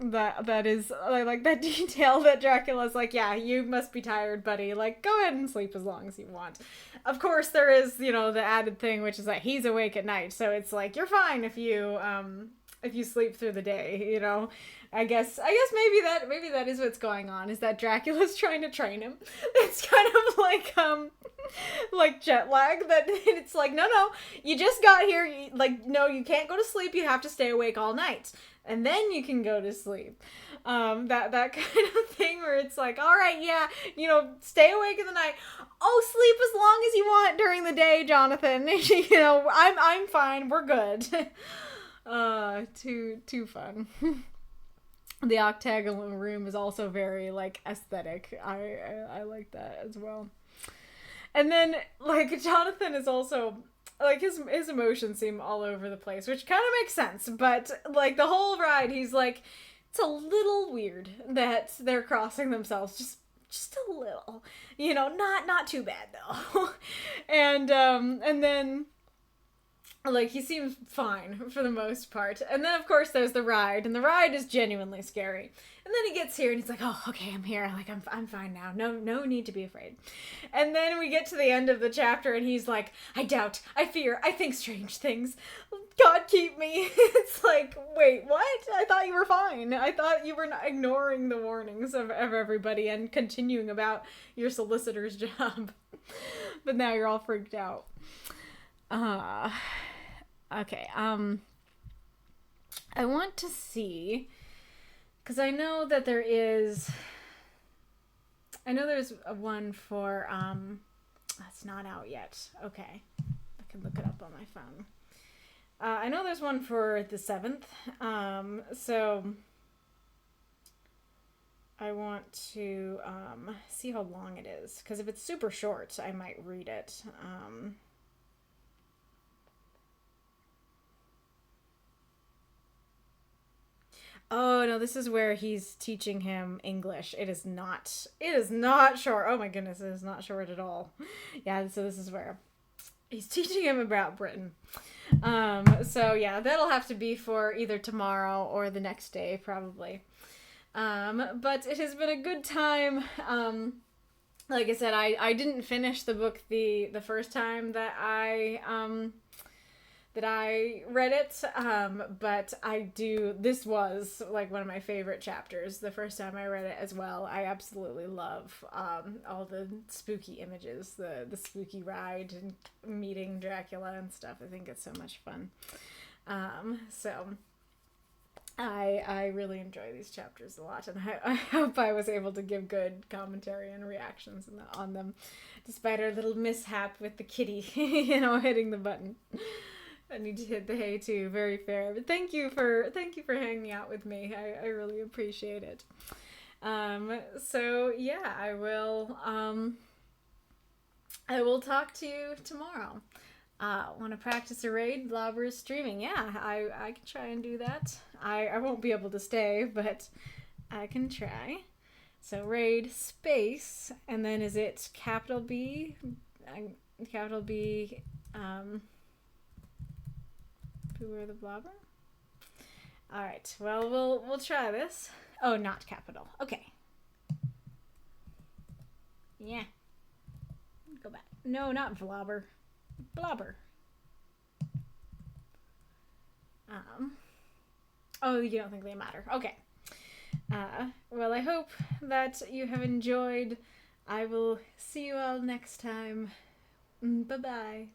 that is, I like that detail that Dracula's like, yeah, you must be tired, buddy. Like, go ahead and sleep as long as you want. Of course, there is, you know, the added thing, which is that he's awake at night. So it's like, you're fine if you sleep through the day, you know. I guess maybe that is what's going on, is that Dracula's trying to train him. It's kind of like jet lag, that it's like, no, you just got here, no, you can't go to sleep, you have to stay awake all night. And then you can go to sleep. That kind of thing where it's like, all right, yeah, you know, stay awake in the night. Oh, sleep as long as you want during the day, Jonathan. You know, I'm fine. We're good. Too fun. The octagonal room is also very, like, aesthetic. I like that as well. And then, like, Jonathan is also, like, his emotions seem all over the place, which kind of makes sense. But, like, the whole ride, he's like, it's a little weird that they're crossing themselves. Just a little. You know, not too bad, though. And then, like, he seems fine for the most part. And then, of course, there's the ride. And the ride is genuinely scary. And then he gets here and he's like, oh, okay, I'm here. Like, I'm fine now. No need to be afraid. And then we get to the end of the chapter and he's like, I doubt, I fear, I think strange things. God keep me. It's like, wait, what? I thought you were fine. I thought you were ignoring the warnings of everybody and continuing about your solicitor's job. But now you're all freaked out. Okay, I want to see, because I know that there's a one for, that's not out yet. Okay, I can look it up on my phone. I know there's one for the 7th, so I want to, see how long it is, because if it's super short, I might read it. Oh, no, this is where he's teaching him English. It is not short. Oh my goodness, it is not short at all. Yeah, so this is where he's teaching him about Britain. So yeah, that'll have to be for either tomorrow or the next day, probably. But it has been a good time. Like I said, I didn't finish the book the first time that I read it, but this was, like, one of my favorite chapters the first time I read it as well. I absolutely love, all the spooky images, the spooky ride and meeting Dracula and stuff. I think it's so much fun. So I really enjoy these chapters a lot, and I hope I was able to give good commentary and reactions on them, despite our little mishap with the kitty, hitting the button. I need to hit the hay too. Very fair. But thank you for hanging out with me. I really appreciate it. So yeah, I will talk to you tomorrow. Want to practice a raid? Blobber is streaming. Yeah, I can try and do that. I won't be able to stay, but I can try. So raid space, and then is it capital B? Capital B. Beware the blobber. All right. Well, we'll try this. Oh, not capital. Okay. Yeah. Go back. No, not blobber. Blobber. Oh, you don't think they matter. Okay. Well, I hope that you have enjoyed. I will see you all next time. Bye-bye.